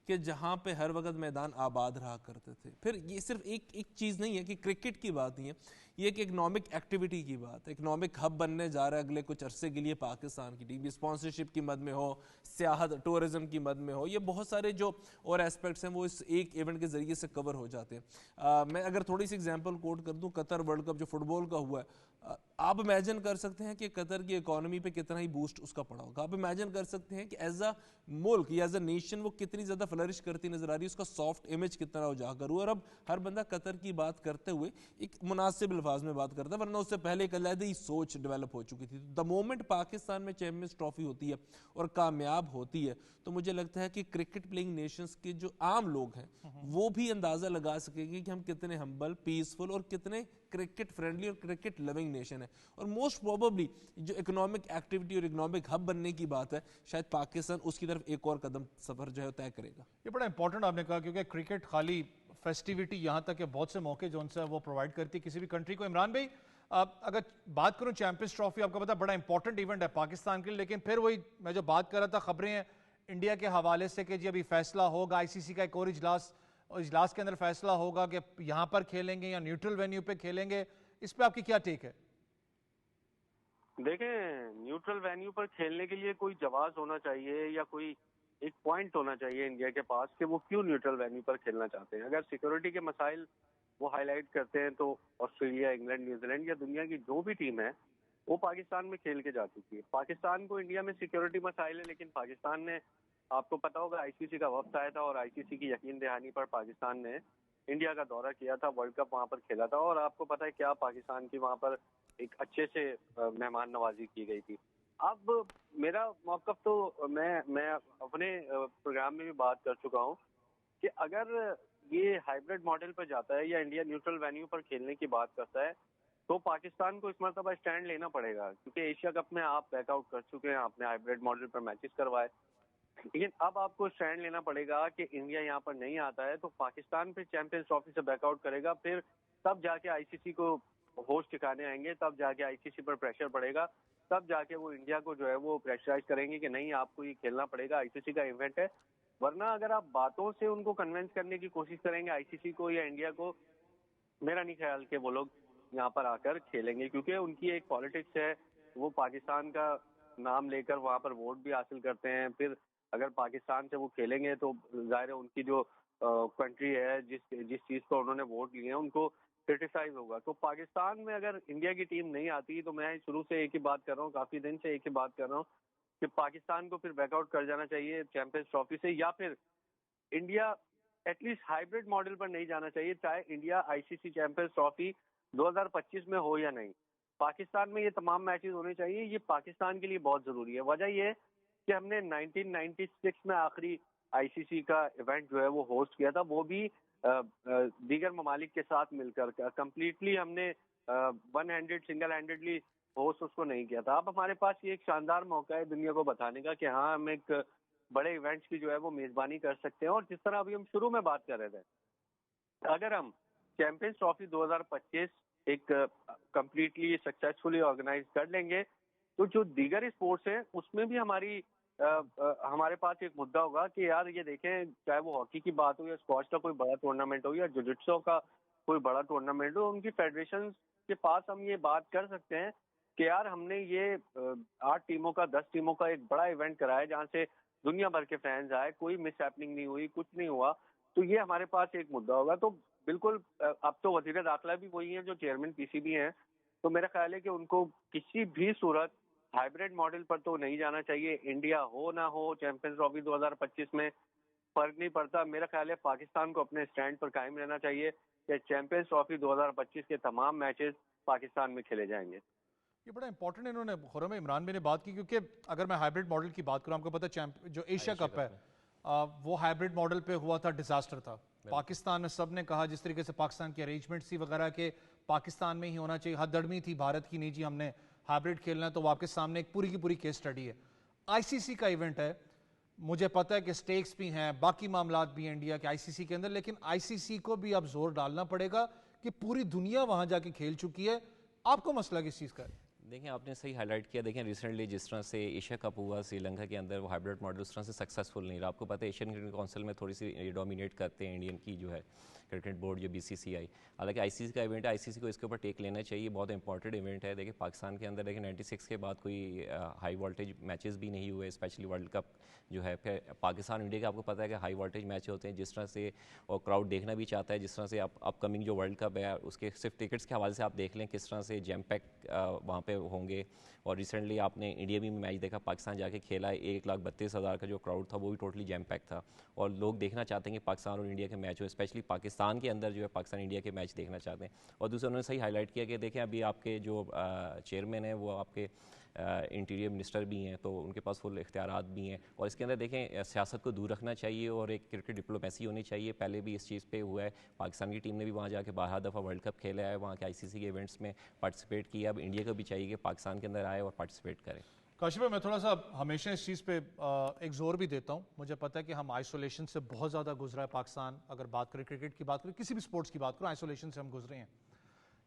कि जहाँ पे हर वक्त मैदान आबाद रहा करते थे। फिर ये सिर्फ एक चीज़ नहीं है कि क्रिकेट की बात नहीं है, ये एक इकनॉमिक एक्टिविटी की बात है। इकनॉमिक हब बनने जा रहा है अगले कुछ अरसे के लिए पाकिस्तान की टीम, स्पॉन्सरशिप की मद में हो, सियाहत टूरिज्म की मद में हो, ये बहुत सारे जो और एस्पेक्ट्स हैं वो इस एक इवेंट के ज़रिए से कवर हो जाते हैं। मैं अगर थोड़ी सी एग्जांपल कोट कर दूं, कतर वर्ल्ड कप जो फुटबॉल का हुआ है, आप इमेजिन कर सकते हैं कि कतर की इकोनॉमी पे कितना ही बूस्ट उसका पड़ा होगा। आप इमेजिन कर सकते हैं कि एज अ मुल्क या एज अ नेशन वो कितनी ज़्यादा फ्लरिश करती नजर आ रही है, उसका सॉफ्ट इमेज कितना उजागर हुआ। और अब हर बंदा कतर की बात करते हुए एक मुनासिब अल्फाज में बात करता है, वरना उससे पहले एक अलहदी सोच डेवलप हो चुकी थी। द मोमेंट पाकिस्तान में चैंपियंस ट्रॉफी होती है और कामयाब होती है, तो मुझे लगता है कि क्रिकेट प्लेइंग नेशंस के जो आम लोग हैं वो भी अंदाजा लगा सकेंगे कि हम कितने हम्बल, पीसफुल और कितने क्रिकेट फ्रेंडली और क्रिकेट लविंग नेशन है। और मोस्ट प्रोबेबली जो इकोनॉमिक एक्टिविटी और इकोनॉमिक हब बनने की बात है, शायद पाकिस्तान उसकी तरफ एक और कदम सफर जो है तय करेगा। ये बड़ा इंपॉर्टेंट आपने कहा, क्योंकि क्रिकेट खाली फेस्टिविटी यहाँ तक के बहुत से मौके जो उनसे वो प्रोवाइड करती है किसी भी कंट्री को। इमरान भाई, अगर बात करूं चैंपियंस ट्रॉफी, आपको पता है बड़ा इंपॉर्टेंट इवेंट है पाकिस्तान के लिए, लेकिन फिर वही मैं जो बात कर रहा था, खबरें हैं इंडिया के हवाले से कि जी अभी फैसला होगा, आईसीसी का एक और इजलास के अंदर फैसला होगा कि यहां पर खेलेंगे या न्यूट्रल वेन्यू पे खेलेंगे। इस पे आपकी क्या टेक है? देखें, न्यूट्रल वेन्यू पर खेलने के लिए कोई जवाब होना चाहिए या कोई एक पॉइंट होना चाहिए इंडिया के पास कि वो क्यों न्यूट्रल वेन्यू पर खेलना चाहते हैं। अगर सिक्योरिटी के मसाइल वो हाईलाइट करते हैं तो ऑस्ट्रेलिया, इंग्लैंड, न्यूजीलैंड या दुनिया की जो भी टीम है वो पाकिस्तान में खेल के जा चुकी है। पाकिस्तान को इंडिया में सिक्योरिटी मसाइल है, लेकिन पाकिस्तान ने, आपको पता होगा, आईसीसी का वक्त आया था और आईसीसी की यकीन दहानी पर पाकिस्तान ने इंडिया का दौरा किया था, वर्ल्ड कप वहां पर खेला था और आपको पता है क्या पाकिस्तान की वहां पर एक अच्छे से मेहमान नवाजी की गई थी। अब मेरा मौकफ तो मैं अपने प्रोग्राम में भी बात कर चुका हूँ कि अगर ये हाइब्रिड मॉडल पर जाता है या इंडिया न्यूट्रल वेन्यू पर खेलने की बात करता है तो पाकिस्तान को इस मरतबा स्टैंड लेना पड़ेगा, क्योंकि एशिया कप में आप बैकआउट कर चुके हैं, आपने हाइब्रिड मॉडल पर मैचेस करवाए, लेकिन अब आपको स्टैंड लेना पड़ेगा कि इंडिया यहाँ पर नहीं आता है तो पाकिस्तान फिर चैंपियंस ट्रॉफी से बैकआउट करेगा, फिर तब जाके आईसीसी को होश ठिकाने आएंगे, तब जाके आईसीसी पर प्रेशर पड़ेगा, तब जाके वो इंडिया को जो है वो प्रेशराइज करेंगे कि नहीं आपको ये खेलना पड़ेगा, आईसीसी का इवेंट है। वरना अगर आप बातों से उनको कन्विंस करने की कोशिश करेंगे आईसीसी को या इंडिया को, मेरा नहीं ख्याल कि वो लोग यहाँ पर आकर खेलेंगे, क्योंकि उनकी एक पॉलिटिक्स है, वो पाकिस्तान का नाम लेकर वहाँ पर वोट भी हासिल करते हैं। फिर अगर पाकिस्तान से वो खेलेंगे तो जाहिर है उनकी जो कंट्री है, जिस चीज को उन्होंने वोट लिए हैं उनको क्रिटिसाइज होगा। तो पाकिस्तान में अगर इंडिया की टीम नहीं आती तो मैं शुरू से एक ही बात कर रहा हूँ, काफी दिन से एक ही बात कर रहा हूँ कि पाकिस्तान को फिर बैकआउट कर जाना चाहिए चैंपियंस ट्रॉफी से, या फिर इंडिया एटलीस्ट हाइब्रिड मॉडल पर नहीं जाना चाहिए, चाहे इंडिया आईसीसी चैंपियंस ट्रॉफी 2025 में हो या नहीं, पाकिस्तान में ये तमाम मैचेस होने चाहिए। ये पाकिस्तान के लिए बहुत जरूरी है। वजह ये कि हमने 1996 में आखिरी आईसीसी का इवेंट जो है वो होस्ट किया था, वो भी दीगर ममालिक के साथ मिलकर कंप्लीटली हमने one handed single handedly host उसको नहीं किया था। अब हमारे पास ये एक शानदार मौका है दुनिया को बताने का कि हाँ, हम एक बड़े इवेंट्स की जो है वो मेजबानी कर सकते हैं। और जिस तरह अभी हम शुरू में बात कर रहे थे, अगर हम चैंपियंस ट्रॉफी 2025 एक कंप्लीटली सक्सेसफुली ऑर्गेनाइज कर लेंगे, तो जो दीगर स्पोर्ट्स है उसमें भी हमारे पास एक मुद्दा होगा कि यार ये देखें, चाहे वो हॉकी की बात हो या स्क्वॉश का कोई बड़ा टूर्नामेंट हो या जुजित्सो का कोई बड़ा टूर्नामेंट हो, उनकी फेडरेशन के पास हम ये बात कर सकते हैं कि यार हमने ये 8 टीमों का 10 टीमों का एक बड़ा इवेंट कराया जहाँ से दुनिया भर के फैंस आए, कोई मिस हैपनिंग नहीं हुई, कुछ नहीं हुआ। तो ये हमारे पास एक मुद्दा होगा। तो बिल्कुल अब तो वजीर दाखिला भी वही हैं जो चेयरमैन पीसीबी हैं, तो मेरा ख्याल है कि उनको किसी भी सूरत हाइब्रिड मॉडल पर तो नहीं जाना चाहिए। इंडिया हो ना हो चैंपियंस ट्रॉफी 2025 में फर्क नहीं पड़ता। मेरा ख्याल है पाकिस्तान को अपने स्टैंड पर कायम रहना चाहिए कि चैंपियंस ट्रॉफी 2025 के तमाम मैचेस पाकिस्तान में खेले जाएंगे। ये बड़ा इंपॉर्टेंट इन्होंने खुर्रम इमरान भी ने बात की, क्योंकि अगर मैं हाइब्रिड मॉडल की बात करूं, आपको पता है जो एशिया कप है वो हाइब्रिड मॉडल पे हुआ था, डिजास्टर था। पाकिस्तान में सब ने कहा, जिस तरीके से पाकिस्तान की अरेंजमेंट थी वगैरह के पाकिस्तान में ही होना चाहिए, हददर्मी थी भारत की, नहीं जी हमने हाइब्रिड खेलना है। तो वो आपके सामने एक पूरी की पूरी केस स्टडी है। आईसीसी का इवेंट है, मुझे पता है कि स्टेक्स भी हैं, बाकी मामलात भी हैं इंडिया के आईसीसी के अंदर, लेकिन आईसीसी को भी अब जोर डालना पड़ेगा कि पूरी दुनिया वहां जाके खेल चुकी है। आपको मसला किस चीज़ का है? देखिए, आपने सही हाईलाइट किया। देखें, रिसेंटली जिस तरह से एशिया कप हुआ श्रीलंका के अंदर, वो हाइब्रिड मॉडल उस तरह से सक्सेसफुल नहीं रहा। आपको पता है एशियन क्रिकेट काउंसिल में थोड़ी सी डोमिनेट करते हैं इंडियन की जो है क्रिकेट बोर्ड, जो बीसीसीआई। हालांकि आईसीसी का इवेंट है, आईसीसी को इसके ऊपर टेक लेना चाहिए, बहुत इंपॉर्टेंट इवेंट है। देखिए, पाकिस्तान के अंदर देखिए 96 के बाद कोई हाई वोल्टेज मैचेस भी नहीं हुए, स्पेशली वर्ल्ड कप जो है। फिर पाकिस्तान इंडिया का आपको पता है कि हाई वोल्टेज मैच होते हैं, जिस तरह से और क्राउड देखना भी चाहता है। जिस तरह से अपकमिंग जो वर्ल्ड कप है उसके सिर्फ टिकट्स के हवाले से आप देख लें किस तरह से जैम पैक वहाँ पे होंगे। और रिसेंटली आपने इंडिया में भी मैच देखा, पाकिस्तान जाके खेला, 1,32,000 का जो क्राउड था वो भी टोटली जैम पैक था। और लोग देखना चाहते हैं कि पाकिस्तान और इंडिया के मैच हो, स्पेशली पाकिस्तान के अंदर जो है पाकिस्तान इंडिया के मैच देखना चाहते हैं। और दूसरा उन्होंने सही हाईलाइट किया कि देखें, अभी आपके जो चेयरमैन है वो आपके इंटीरियर मिनिस्टर भी हैं, तो उनके पास फुल इख्तियारात भी हैं। और इसके अंदर देखें, सियासत को दूर रखना चाहिए और एक क्रिकेट डिप्लोमेसी होनी चाहिए। पहले भी इस चीज़ पे हुआ है, पाकिस्तान की टीम ने भी वहाँ जाके 12 दफ़ा वर्ल्ड कप खेला है, वहाँ के आईसीसी के इवेंट्स में पार्टिसिपेट किया। अब इंडिया को भी चाहिए कि पाकिस्तान के अंदर आए और पार्टिसिपेट करें। काशिफ भाई, मैं थोड़ा सा हमेशा इस चीज़ पे एक जोर भी देता हूँ। मुझे पता है कि हम आइसोलेशन से बहुत ज़्यादा गुजरा है पाकिस्तान। अगर बात करें क्रिकेट की बात करें, किसी भी स्पोर्ट्स की बात करें, आइसोलेशन से हम गुजरे हैं।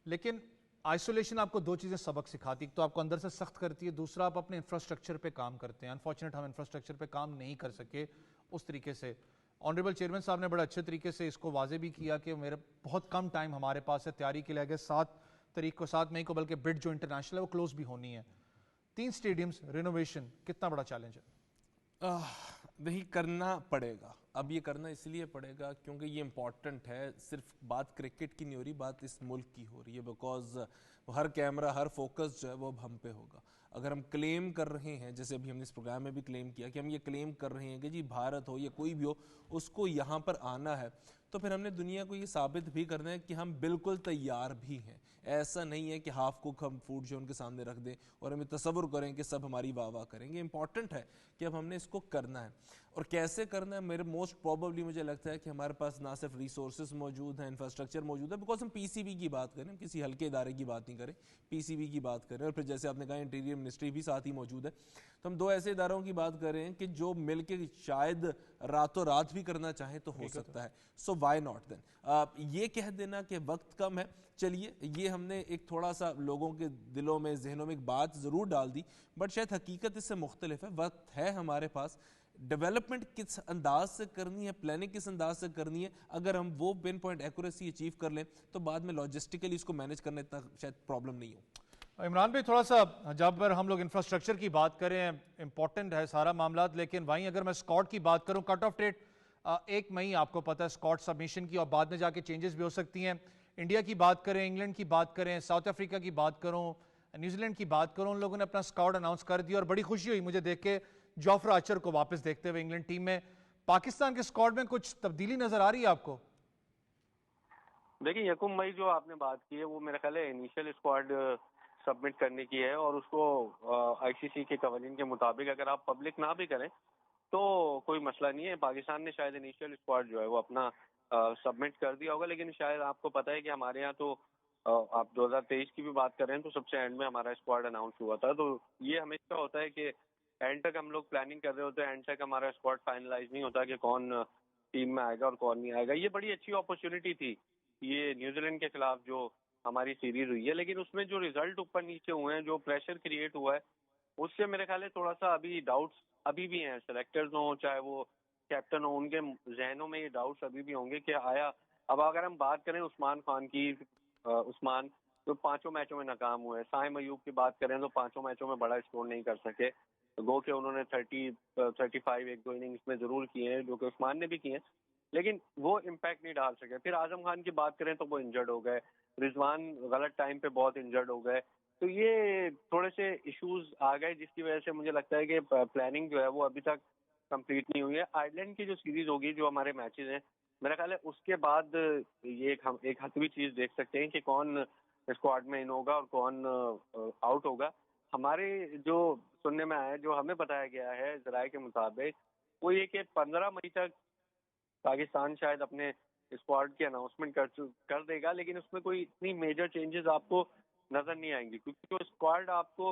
लेकिन आइसोलेशन आपको दो चीज़ें सबक सिखाती, एक तो आपको अंदर से सख्त करती है, दूसरा आप अपने इंफ्रास्ट्रक्चर पे काम करते हैं। अनफॉर्चुनेट हम इंफ्रास्ट्रक्चर पे काम नहीं कर सके उस तरीके से। ऑनरेबल चेयरमैन साहब ने बड़े अच्छे तरीके से इसको वाजे भी किया कि मेरे बहुत कम टाइम हमारे पास है तैयारी के लिए। अगर 7 मई को बल्कि बिड जो इंटरनेशनल है वो क्लोज भी होनी है। 3 स्टेडियम्स रिनोवेशन कितना बड़ा चैलेंज है? नहीं, करना पड़ेगा। अब ये करना इसलिए पड़ेगा क्योंकि ये इम्पॉर्टेंट है। सिर्फ बात क्रिकेट की नहीं हो रही, बात इस मुल्क की हो रही है। Because her camera, her focus जो है वो अब हम पे होगा। अगर हम क्लेम कर रहे हैं, जैसे अभी हमने इस प्रोग्राम में भी क्लेम किया कि हम ये क्लेम कर रहे हैं कि जी भारत हो या कोई भी हो उसको यहाँ पर आना है, तो फिर हमने दुनिया को ये साबित भी करना है कि हम बिल्कुल तैयार भी हैं। ऐसा नहीं है कि हाफ कुक हम फूड जो उनके सामने रख दें और हमें तसव्वुर करें कि सब हमारी वाह वाह करेंगे। इंपॉर्टेंट है कि अब हमने इसको करना है। और कैसे करना है, मेरे मोस्ट प्रोबेबली मुझे लगता है कि हमारे पास ना सिर्फ रिसोर्सेज मौजूद हैं, इंफ्रास्ट्रक्चर मौजूद है। बिकॉज हम पीसीबी की बात करें, हम किसी हल्के इदारे की बात नहीं करें, पीसीबी की बात करें। और फिर जैसे आपने कहा इंटीरियर मिनिस्ट्री भी साथ ही मौजूद है, तो हम 2 ऐसे इदारों की बात करें कि जो मिलके शायद रातों रात भी करना चाहे तो हो सकता है। So why not then. ये कह देना कि वक्त कम है, चलिए ये हमने एक थोड़ा सा लोगों के दिलों में, जहनों में एक बात जरूर डाल दी, बट शायद हकीकत इससे मुख्तलिफ है। वक्त है हमारे पास, डेवलपमेंट किस अंदाज से करनी है, प्लानिंग किस अंदाज से करनी है, अगर हम वो पिन पॉइंट एक्यूरेसी अचीव कर लें तो बाद में लॉजिस्टिकली इसको मैनेज करना इतना शायद प्रॉब्लम नहीं हो। इमरान भाई, थोड़ा सा जब पर हम लोग इंफ्रास्ट्रक्चर की बात करें, इंपॉर्टेंट है सारा मामला, लेकिन वहीं अगर मैं स्कॉट की बात करूं, कट ऑफ डेट 1 मई आपको पता है स्कॉट सबमिशन की, और बाद में जाके चेंजेस भी हो सकती हैं। इंडिया की बात करें, इंग्लैंड की बात करें, साउथ अफ्रीका की बात करूं, न्यूजीलैंड की बात करूं, उन लोगों ने अपना स्कॉट अनाउंस कर दिया और बड़ी खुशी हुई मुझे देख के जोफ्रा आर्चर को वापस देखते हुए इंग्लैंड टीम में। पाकिस्तान के स्क्वाड में कुछ तब्दीली नजर आ रही है आपको? देखिए, यकुम मई जो आपने बात की है वो मेरा ख्याल है इनिशियल स्क्वाड सबमिट करने की है, और उसको आईसीसी के कवानीन के मुताबिक अगर आप पब्लिक ना भी करें तो कोई मसला नहीं है। पाकिस्तान ने शायद इनिशियल स्क्वाड जो है वो अपना सबमिट कर दिया होगा, लेकिन शायद आपको पता है कि हमारे यहाँ तो आप 2023 की भी बात कर रहे हैं तो सबसे एंड में हमारा स्क्वाड अनाउंस हुआ था। तो ये हमेशा होता है कि एंड तक हम लोग प्लानिंग कर रहे होते हैं, एंड तक हमारा स्क्वाड फाइनलाइज नहीं होता कि कौन टीम में आएगा और कौन नहीं आएगा। ये बड़ी अच्छी अपॉर्चुनिटी थी ये न्यूजीलैंड के खिलाफ जो हमारी सीरीज हुई है, लेकिन उसमें जो रिजल्ट ऊपर नीचे हुए हैं, जो प्रेशर क्रिएट हुआ है, उससे मेरे ख्याल है थोड़ा सा अभी डाउट्स अभी भी हैं। सेलेक्टर्स हो चाहे वो कैप्टन हो, उनके जहनों में ये डाउट्स अभी भी होंगे कि आया। अब अगर हम बात करें उस्मान खान की, उस्मान तो 5 मैचों में नाकाम हुए। साइम अयूब की बात करें तो 5 मैचों में बड़ा स्कोर नहीं कर सके। गो के उन्होंने 35 एक दो इनिंग्स में जरूर किए हैं, जो कि उस्मान ने भी किए हैं, लेकिन वो इम्पैक्ट नहीं डाल सके। फिर आजम खान की बात करें तो वो इंजर्ड हो गए। रिजवान गलत टाइम पे बहुत इंजर्ड हो गए। तो ये थोड़े से इश्यूज आ गए जिसकी वजह से मुझे लगता है कि प्लानिंग जो है वो अभी तक कंप्लीट नहीं हुई है। आयरलैंड की जो सीरीज होगी, जो हमारे मैचेस हैं, मेरा ख्याल है उसके बाद ये हम एक हतवी चीज देख सकते हैं कि कौन स्क्वाड में इन होगा और कौन आउट होगा। हमारे जो सुनने में आया, जो हमें बताया गया है जराये के मुताबिक, वो ये कि 15 मई तक पाकिस्तान शायद अपने स्क्वाड की अनाउंसमेंट कर देगा, लेकिन उसमें कोई इतनी मेजर चेंजेस आपको नजर नहीं आएंगी, क्योंकि जो स्क्वाड आपको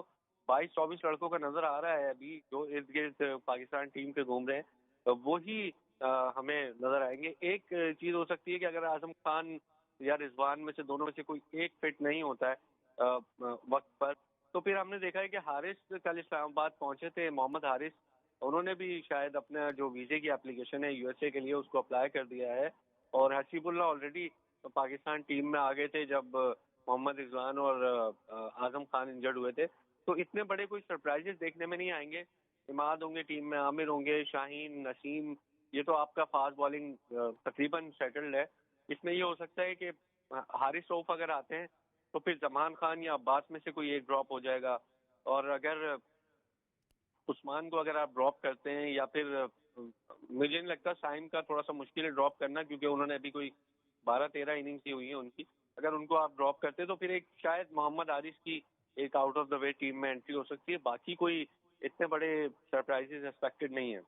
22-24 लड़कों का नजर आ रहा है अभी जो इर्द गिर्द पाकिस्तान टीम के घूम रहे हैं, तो वो ही हमें नजर आएंगे। एक चीज हो सकती है कि अगर आजम खान या रिजवान में से दोनों में से कोई एक फिट नहीं होता है वक्त पर, तो फिर हमने देखा है कि हारिस कल इस्लामाबाद पहुंचे थे, मोहम्मद हारिस, उन्होंने भी शायद अपना जो वीजे की एप्लीकेशन है यूएसए के लिए उसको अप्लाई कर दिया है। और हसीबुल्ला ऑलरेडी पाकिस्तान टीम में आ गए थे जब मोहम्मद रिजवान और आजम खान इंजर्ड हुए थे। तो इतने बड़े कोई सरप्राइजेस देखने में नहीं आएंगे। इमाद होंगे टीम में, आमिर होंगे, शाहीन, नसीम, ये तो आपका फास्ट बॉलिंग तकरीबन सेटल्ड है। इसमें ये हो सकता है कि हारिस रऊफ अगर आते हैं तो फिर जमान खान या अब्बास में से कोई एक ड्रॉप हो जाएगा। और अगर उस्मान को अगर आप ड्रॉप करते हैं, या फिर मुझे नहीं लगता साइम का थोड़ा सा मुश्किल है ड्रॉप करना, क्योंकि उन्होंने अभी कोई 12-13 इनिंग्स ही हुई है उनकी। अगर उनको आप ड्रॉप करते हैं तो फिर एक शायद मोहम्मद आरिस की एक out of the way team में एंट्री हो सकती है। बाकी कोई इतने बड़े सरप्राइजेस एक्सपेक्टेड नहीं है।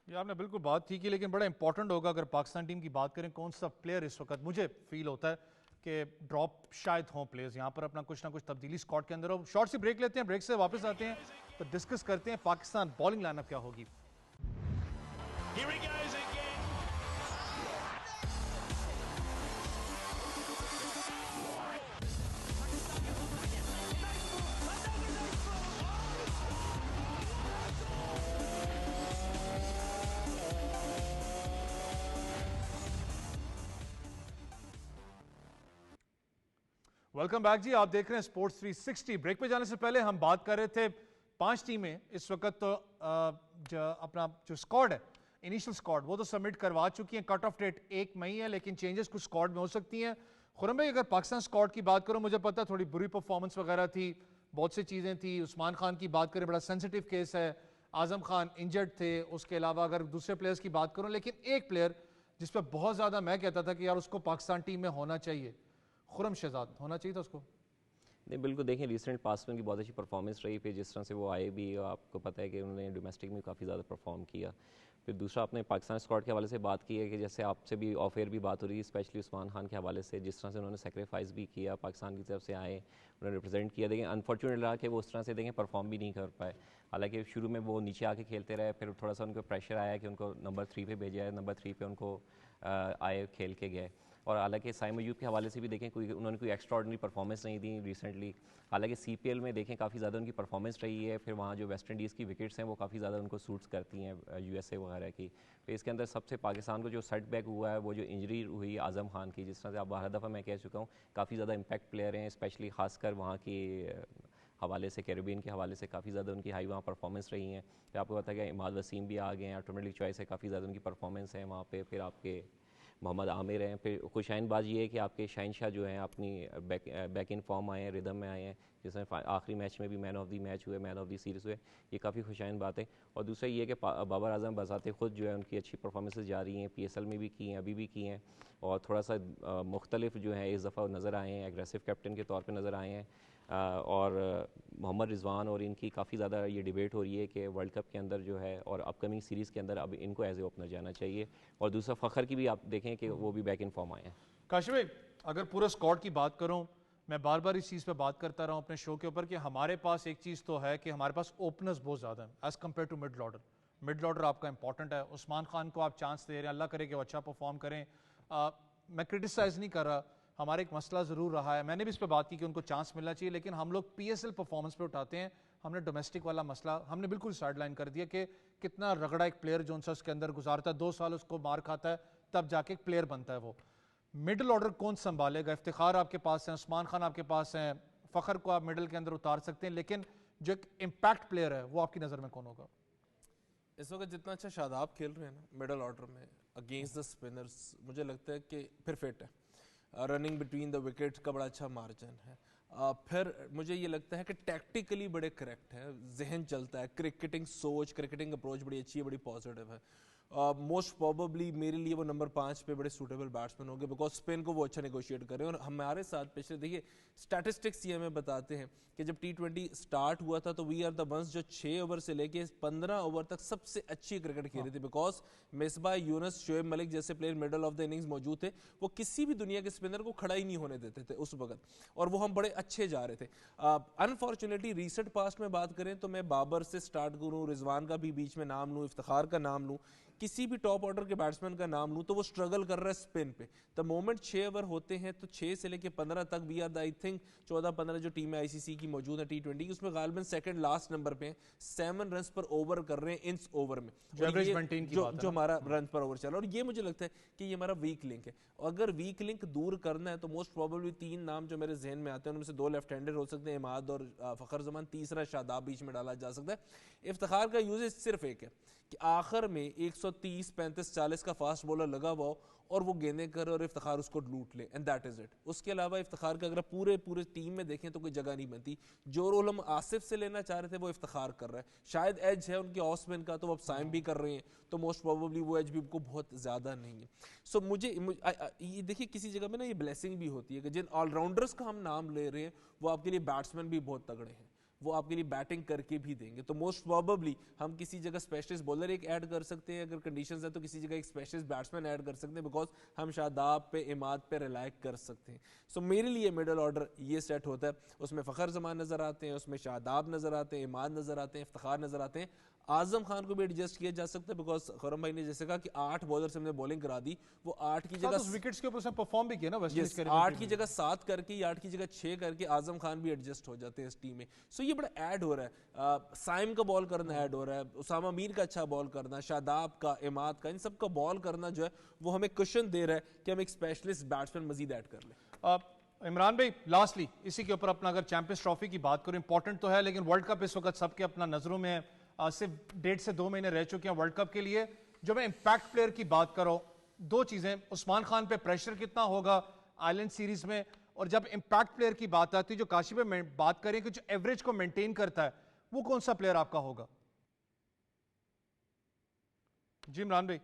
ये आपने बिल्कुल बात ठीक की, लेकिन बड़ा इंपॉर्टेंट होगा अगर पाकिस्तान टीम की बात करें कौन सा प्लेयर इस वक्त मुझे फील होता है कि ड्रॉप शायद हों प्लेयर्स यहाँ पर, अपना कुछ ना कुछ तब्दीली स्क्वाड के अंदर हो। शॉर्ट सी ब्रेक लेते हैं, ब्रेक से वापस आते हैं तो डिस्कस करते हैं पाकिस्तान बॉलिंग लाइनअप क्या होगी। Here he goes again. Welcome back जी, आप देख रहे हैं स्पोर्ट्स 360। ब्रेक पे जाने से पहले हम बात कर रहे थे 5 टीमें इस वक्त तो अपना जो स्क्वाड है, इनिशियल स्क्वाड, वो तो सबमिट करवा चुकी हैं। कट ऑफ डेट 1 मई है, लेकिन चेंजेस कुछ स्क्वाड में हो सकती हैं। खुरम भाई, अगर पाकिस्तान स्क्वाड की बात करो, मुझे पता थोड़ी बुरी परफॉर्मेंस वगैरह थी, बहुत सी चीज़ें थी। उस्मान खान की बात करें, बड़ा सेंसिटिव केस है। आजम खान इंजर्ड थे। उसके अलावा अगर दूसरे प्लेयर्स की बात करूं, लेकिन एक प्लेयर जिस पर बहुत ज़्यादा मैं कहता था कि यार उसको पाकिस्तान टीम में होना चाहिए, खुरम शहजाद, होना चाहिए था उसको। नहीं, बिल्कुल देखें रिसेंट पास में उनकी बहुत अच्छी परफॉर्मेंस रही। फिर जिस तरह से वो आए भी, आपको पता है कि उन्होंने डोमेस्टिक में काफ़ी ज़्यादा परफॉर्म किया। फिर दूसरा आपने पाकिस्तान स्क्वाड के हवाले से बात की है कि जैसे आपसे भी ऑफ एयर भी बात हो रही है, स्पेशली उस्मान खान के हवाले से, जिस तरह से उन्होंने सेक्रीफाइस भी किया, पाकिस्तान की तरफ से आए, उन्होंने रिप्रेजेंट किया। देखें अनफॉर्चुनेट रहा कि वो उस तरह से देखें परफॉर्म भी नहीं कर पाए। हालांकि शुरू में वो नीचे आके खेलते रहे, फिर थोड़ा सा उनको प्रेशर आया कि उनको नंबर 3 पे भेजा है, नंबर 3 पे उनको आए, खेल के गए। और हालांकि साइम अयूब के हवाले से भी देखें उन्होंने कोई एक्स्ट्रा ऑर्डिनरी परफॉर्मेंस नहीं दी रिसेंटली। हालांकि सीपीएल में देखें काफ़ी ज़्यादा उनकी परफॉर्मेंस रही है। फिर वहाँ जो वेस्ट इंडीज़ की विकेट्स हैं वो काफ़ी ज़्यादा उनको सूट्स करती हैं, यूएसए वगैरह की। फिर इसके अंदर सबसे पाकिस्तान को जो सेटबैक हुआ है वो जो इंजरी हुई आज़म खान की, जिस तरह से आप हर दफ़ा मैं कह चुका हूँ, काफ़ी ज़्यादा इम्पैक्ट प्लेयर हैं, स्पेशली खासकर वहाँ की हवाले से, कैरेबियन के हवाले से काफ़ी ज़्यादा उनकी हाई वहाँ परफॉर्मेंस रही हैं। फिर आपको पता है कि इमाद वसीम भी आ गए हैं, ऑटोमेटिक चॉइस है, काफ़ी ज़्यादा उनकी परफॉर्मेंस है वहाँ पे। फिर आपके मोहम्मद आमिर हैं। फिर खुशाइन बात ये है कि आपके शाहीन शाह जो हैं अपनी बैक इन फॉर्म आए हैं, रिदम में आए हैं, जिसमें आखिरी मैच में भी मैन ऑफ द मैच हुए, मैन ऑफ द सीरीज़ हुए, ये काफ़ी खुशाइन बात है। और दूसरा ये है कि बाबर आजम बजाते खुद जो है उनकी अच्छी परफॉर्मेंसेज जा रही हैं, PSL में भी की हैं, अभी भी की हैं, और थोड़ा सा मुख्तलिफ जो है इस दफ़ा नज़र आए हैं, एग्रेसिव कैप्टन के तौर पर नज़र आए हैं। और मोहम्मद रिजवान और इनकी काफ़ी ज़्यादा ये डिबेट हो रही है कि वर्ल्ड कप के अंदर जो है और अपकमिंग सीरीज़ के अंदर अब इनको एज ए ओपनर जाना चाहिए। और दूसरा फ़खर की भी आप देखें कि वो भी बैक इन फॉर्म आए हैं। काशिफ भाई, अगर पूरे स्क्वाड की बात करूं, मैं बार बार इस चीज़ पे बात करता रहा हूं अपने शो के ऊपर कि हमारे पास एक चीज़ तो है कि हमारे पास ओपनर्स बहुत ज़्यादा हैं as compare to middle order. Middle order आपका इंपॉर्टेंट है। उस्मान खान को आप चांस दे रहे हैं, अल्लाह करे कि वो अच्छा परफॉर्म करें। मैं क्रिटिसाइज़ नहीं कर रहा, हमारा एक मसला ज़रूर रहा है, मैंने भी इस पर बात की कि उनको चांस मिलना चाहिए, लेकिन हम लोग PSL परफॉर्मेंस पे उठाते हैं। हमने डोमेस्टिक वाला मसला हमने बिल्कुल साइड लाइन कर दिया कि कितना रगड़ा एक प्लेयर जो उसके अंदर गुजारता है, 2 साल उसको मार खाता है, तब जाके एक प्लेयर बनता है वो। मिडल ऑर्डर कौन संभालेगा? इफ्तिखार आपके पास है, उस्मान खान आपके पास हैं, फ़खर को आप मिडल के अंदर उतार सकते हैं, लेकिन जो एक इम्पैक्ट प्लेयर है वो आपकी नज़र में कौन होगा? इस वक्त जितना अच्छा शादाब खेल रहे हैं ना मिडल ऑर्डर में अगेंस्ट द स्पिनर्स, मुझे लगता है कि फिर फिट है, रनिंग बिटवीन द विकेट्स का बड़ा अच्छा मार्जिन है। फिर मुझे ये लगता है कि टैक्टिकली बड़े करेक्ट है, जहन चलता है, क्रिकेटिंग सोच, क्रिकेटिंग अप्रोच बड़ी अच्छी है, बड़ी पॉजिटिव है। मोस्ट प्रोबेबली मेरे लिए वो नंबर 5 पे बड़े सूटेबल बैट्समैन होंगे, बिकॉज स्पिन को वो अच्छा नेगोशिएट करें। और हमारे साथ पिछले देखिए स्टैटिस्टिक्स ये हमें बताते हैं कि जब T20 स्टार्ट हुआ था तो वी आर द वंस जो 6 ओवर से लेके 15 ओवर तक सबसे अच्छी क्रिकेट खेल रहे थे, बिकॉज मिसबाह यूनुस, शोएब मलिक जैसे player middle of the innings मौजूद थे, वो किसी भी दुनिया के स्पिनर को खड़ा ही नहीं होने देते थे उस वक्त, और वो हम बड़े अच्छे जा रहे थे। अनफॉर्चुनेटली रिसेंट पास्ट में बात करें तो मैं बाबर से स्टार्ट करूँ, रिजवान का भी बीच में नाम लूँ, इफ्तिखार का नाम लूँ, किसी भी टॉप ऑर्डर के बैट्समैन का नाम लूं तो वो स्ट्रगल कर रहा है स्पिन पे। द मोमेंट 6 ओवर होते हैं तो 6 से लेके 15 तक we are the I think 14-15 जो टीम है ICC की मौजूद है T20 उसमें गालिबन सेकंड लास्ट नंबर पे 7 रन पर ओवर कर रहे हैं इन ओवर में, जो हमारा रन पर ओवर चला। और ये मुझे लगता है कि ये हमारा वीक लिंक है। अगर वीक लिंक दूर करना है तो मोस्ट प्रोबेबली 3 नाम जो मेरे जहन में आते हैं उनमें से 2 लेफ्ट हैंडर हो सकते हैं, इमाद और फ़खर जमान, तीसरा शादाब बीच में डाला जा सकता है। इफ्तिखार का यूजेज सिर्फ एक है कि आखिर में 130, 35, 40 का फास्ट बॉलर लगा हुआ हो और वो गेंदें करे और इफ्तिखार उसको लूट ले, एंड दैट इज इट। उसके अलावा इफ्तिखार का अगर पूरे टीम में देखें तो कोई जगह नहीं बनती। जो रोल हम आसिफ से लेना चाह रहे थे वो इफ्तिखार कर रहा है, शायद एज है उनके ऑस्मैन का तो वो अब साइम भी कर रहे हैं, तो मोस्ट प्रोबेबली वो एज भी उनको बहुत ज्यादा नहीं है। सो मुझे ये देखिए किसी जगह में ना ये ब्लेसिंग भी होती है कि जिन ऑलराउंडर्स का हम नाम ले रहे हैं वो आपके लिए बैट्समैन भी बहुत तगड़े हैं, वो आपके लिए बैटिंग करके भी देंगे। तो मोस्ट प्रोबेबली हम किसी जगह स्पेशलिस्ट बॉलर एक ऐड कर सकते हैं, अगर कंडीशंस है तो किसी जगह एक स्पेशलिस्ट बैट्समैन ऐड कर सकते हैं, बिकॉज हम शादाब पे, इमाद पे रिलाई कर सकते हैं। सो मेरे लिए मिडल ऑर्डर ये सेट होता है, उसमें फ़खर जमान नजर आते हैं, उसमें शादाब नजर आते हैं, इमाद नजर आते हैं, इफ्तिखार नजर आते हैं। आजम खान को भी एडजस्ट किया जा सकता है, बिकॉज खुरम भाई ने जैसे कहा कि 8 बॉलर से हमने बॉलिंग करा दी, वो 8 की जगह विकेट्स के ऊपर उसने परफॉर्म भी किया ना, 8 की जगह 7 करके या 8 की जगह 6 करके आजम खान भी एडजस्ट हो जाते हैं इस टीम में। सो ये बड़ा ऐड हो रहा है, साइम का बॉल करना ऐड हो रहा है, उसामा मीर का अच्छा बॉल करना, शादाब का, इमाद का, इन सब का बॉल करना जो है वो हमें क्वेश्चन दे रहा है कि हम एक स्पेशलिस्ट बैट्समैन मजीद ऐड कर लें। इमरान भाई, लास्टली इसी के ऊपर अपना अगर चैंपियंस ट्रॉफी की बात करूं, इंपॉर्टेंट तो है लेकिन वर्ल्ड कप इस वक्त सबके अपना नजरों में है, सिर्फ 1.5 से 2 महीने रह चुके हैं वर्ल्ड कप के लिए। जो मैं इंपैक्ट प्लेयर की बात कर रहा हूं, 2 चीजें, उस्मान खान पे प्रेशर कितना होगा आइलैंड सीरीज में, और जब इंपैक्ट प्लेयर की बात आती है, जो काशिफ पे बात करें कि जो एवरेज को मेंटेन करता है, वो कौन सा प्लेयर आपका होगा? जी इमरान भाई,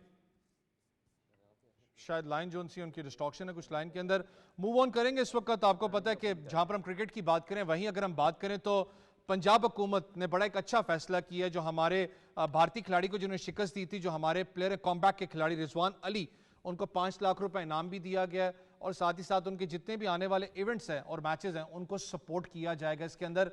शायद लाइन जो सी उनकी डिस्ट्रॉक्शन है कुछ लाइन के अंदर। मूव ऑन करेंगे इस वक्त। आपको पता है कि जहां पर हम क्रिकेट की बात करें, वहीं अगर हम बात करें तो पंजाब हुकूमत ने बड़ा एक अच्छा फैसला किया है, जो हमारे भारतीय खिलाड़ी को जिन्होंने शिकस्त दी थी, जो हमारे प्लेयर कॉम्बैक के खिलाड़ी रिजवान अली, उनको 5 लाख रुपए इनाम भी दिया गया है, और साथ ही साथ उनके जितने भी आने वाले इवेंट्स हैं और मैचेस हैं उनको सपोर्ट किया जाएगा इसके अंदर।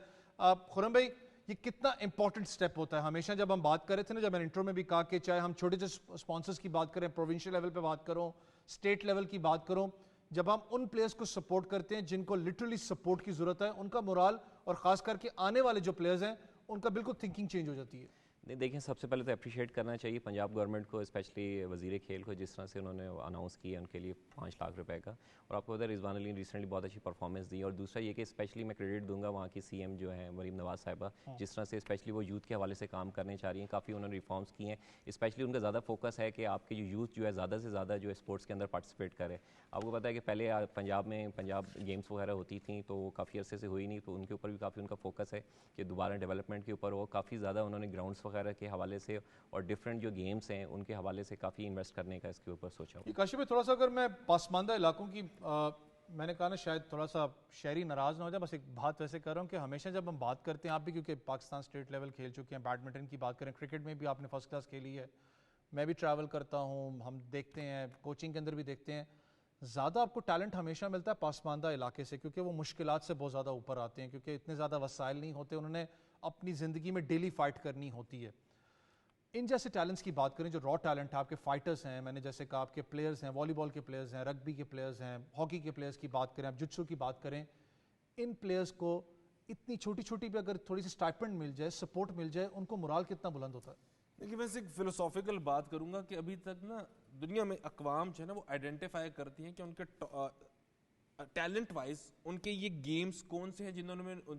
खुरम भाई, ये कितना इंपॉर्टेंट स्टेप होता है? हमेशा जब हम बात कर रहे थे ना, जब मैंने इंट्रो में भी कहा कि चाहे हम छोटे से स्पॉन्सर्स की बात करें, प्रोविंशियल लेवल पे बात करो, स्टेट लेवल की बात करो, जब हम उन प्लेयर्स को सपोर्ट करते हैं जिनको लिटरली सपोर्ट की जरूरत है, उनका मोराल और खास करके आने वाले जो प्लेयर्स हैं उनका बिल्कुल थिंकिंग चेंज हो जाती है। नहीं देखें, सबसे पहले तो अप्रिशिएट करना चाहिए पंजाब गवर्नमेंट को, स्पेशली वज़ीर खेल को, जिस तरह से उन्होंने अनाउंस किया उनके लिए 5 लाख रुपए का। और आपको पता है रिजवान अली रिसेंटली बहुत अच्छी परफॉर्मेंस दी। और दूसरा ये कि स्पेशली मैं क्रेडिट दूंगा वहाँ की सीएम जो है मरीम नवाज़ साहिबा, जिस तरह से स्पेशली वो यूथ के हवाले से काम करने चाह रही हैं। काफ़ी उन्होंने रिफॉर्म्स किए हैं। स्पेशली उनका ज़्यादा फोकस है कि आपके जो यूथ जो है ज़्यादा से ज़्यादा जो है स्पोर्ट्स के अंदर पार्टिसिपेट करे। आपको पता है कि पहले पंजाब में पंजाब गेम्स वगैरह होती थी तो वो काफ़ी अरसे से हुई नहीं, तो उनके ऊपर भी काफ़ी उनका फोकस है कि दोबारा डेवलपमेंट के ऊपर हो। काफ़ी ज़्यादा उन्होंने ग्राउंड्स वगैरह के हवाले से और डिफरेंट जो गेम्स हैं उनके हवाले से काफ़ी इन्वेस्ट करने का इसके ऊपर सोचा हुआ। काशिफ भाई, थोड़ा सा अगर मैं पासमानदा इलाकों की मैंने कहा ना शायद थोड़ा सा शहरी नाराज ना हो जाए, बस एक बात वैसे कर रहा हूँ कि हमेशा जब हम बात करते हैं, आप भी क्योंकि पाकिस्तान स्टेट लेवल खेल चुके हैं, बैडमिंटन की बात करें, क्रिकेट में भी आपने फर्स्ट क्लास खेली है, मैं भी ट्रैवल करता हूँ, हम देखते हैं कोचिंग के अंदर भी देखते हैं, ज़्यादा आपको टैलेंट हमेशा मिलता है पासमानदा इलाके से, क्योंकि वो मुश्किलात से बहुत ज़्यादा ऊपर आते हैं, क्योंकि इतने ज़्यादा वसाइल नहीं होते, उन्होंने अपनी ज़िंदगी में डेली फाइट करनी होती है। इन जैसे टैलेंट्स की बात करें जो रॉ टैलेंट है, आपके फाइटर्स हैं, मैंने जैसे कहा आपके प्लेयर्स हैं, वॉलीबॉल के प्लेयर्स हैं, रग्बी के प्लेयर्स हैं, हॉकी के प्लेयर्स की बात करें, आप जुत्सु की बात करें, इन प्लेयर्स को इतनी छोटी छोटी भी अगर थोड़ी सी स्टाइपेंड मिल जाए, सपोर्ट मिल जाए, उनको मोराल कितना बुलंद होता है? देखिए, मैं एक फिलोसॉफिकल बात करूंगा कि अभी तक ना दुनिया में अक़वाम जो है ना वो आइडेंटिफाई करती हैं कि उनके टैलेंट वाइज उनके ये गेम्स कौन से हैं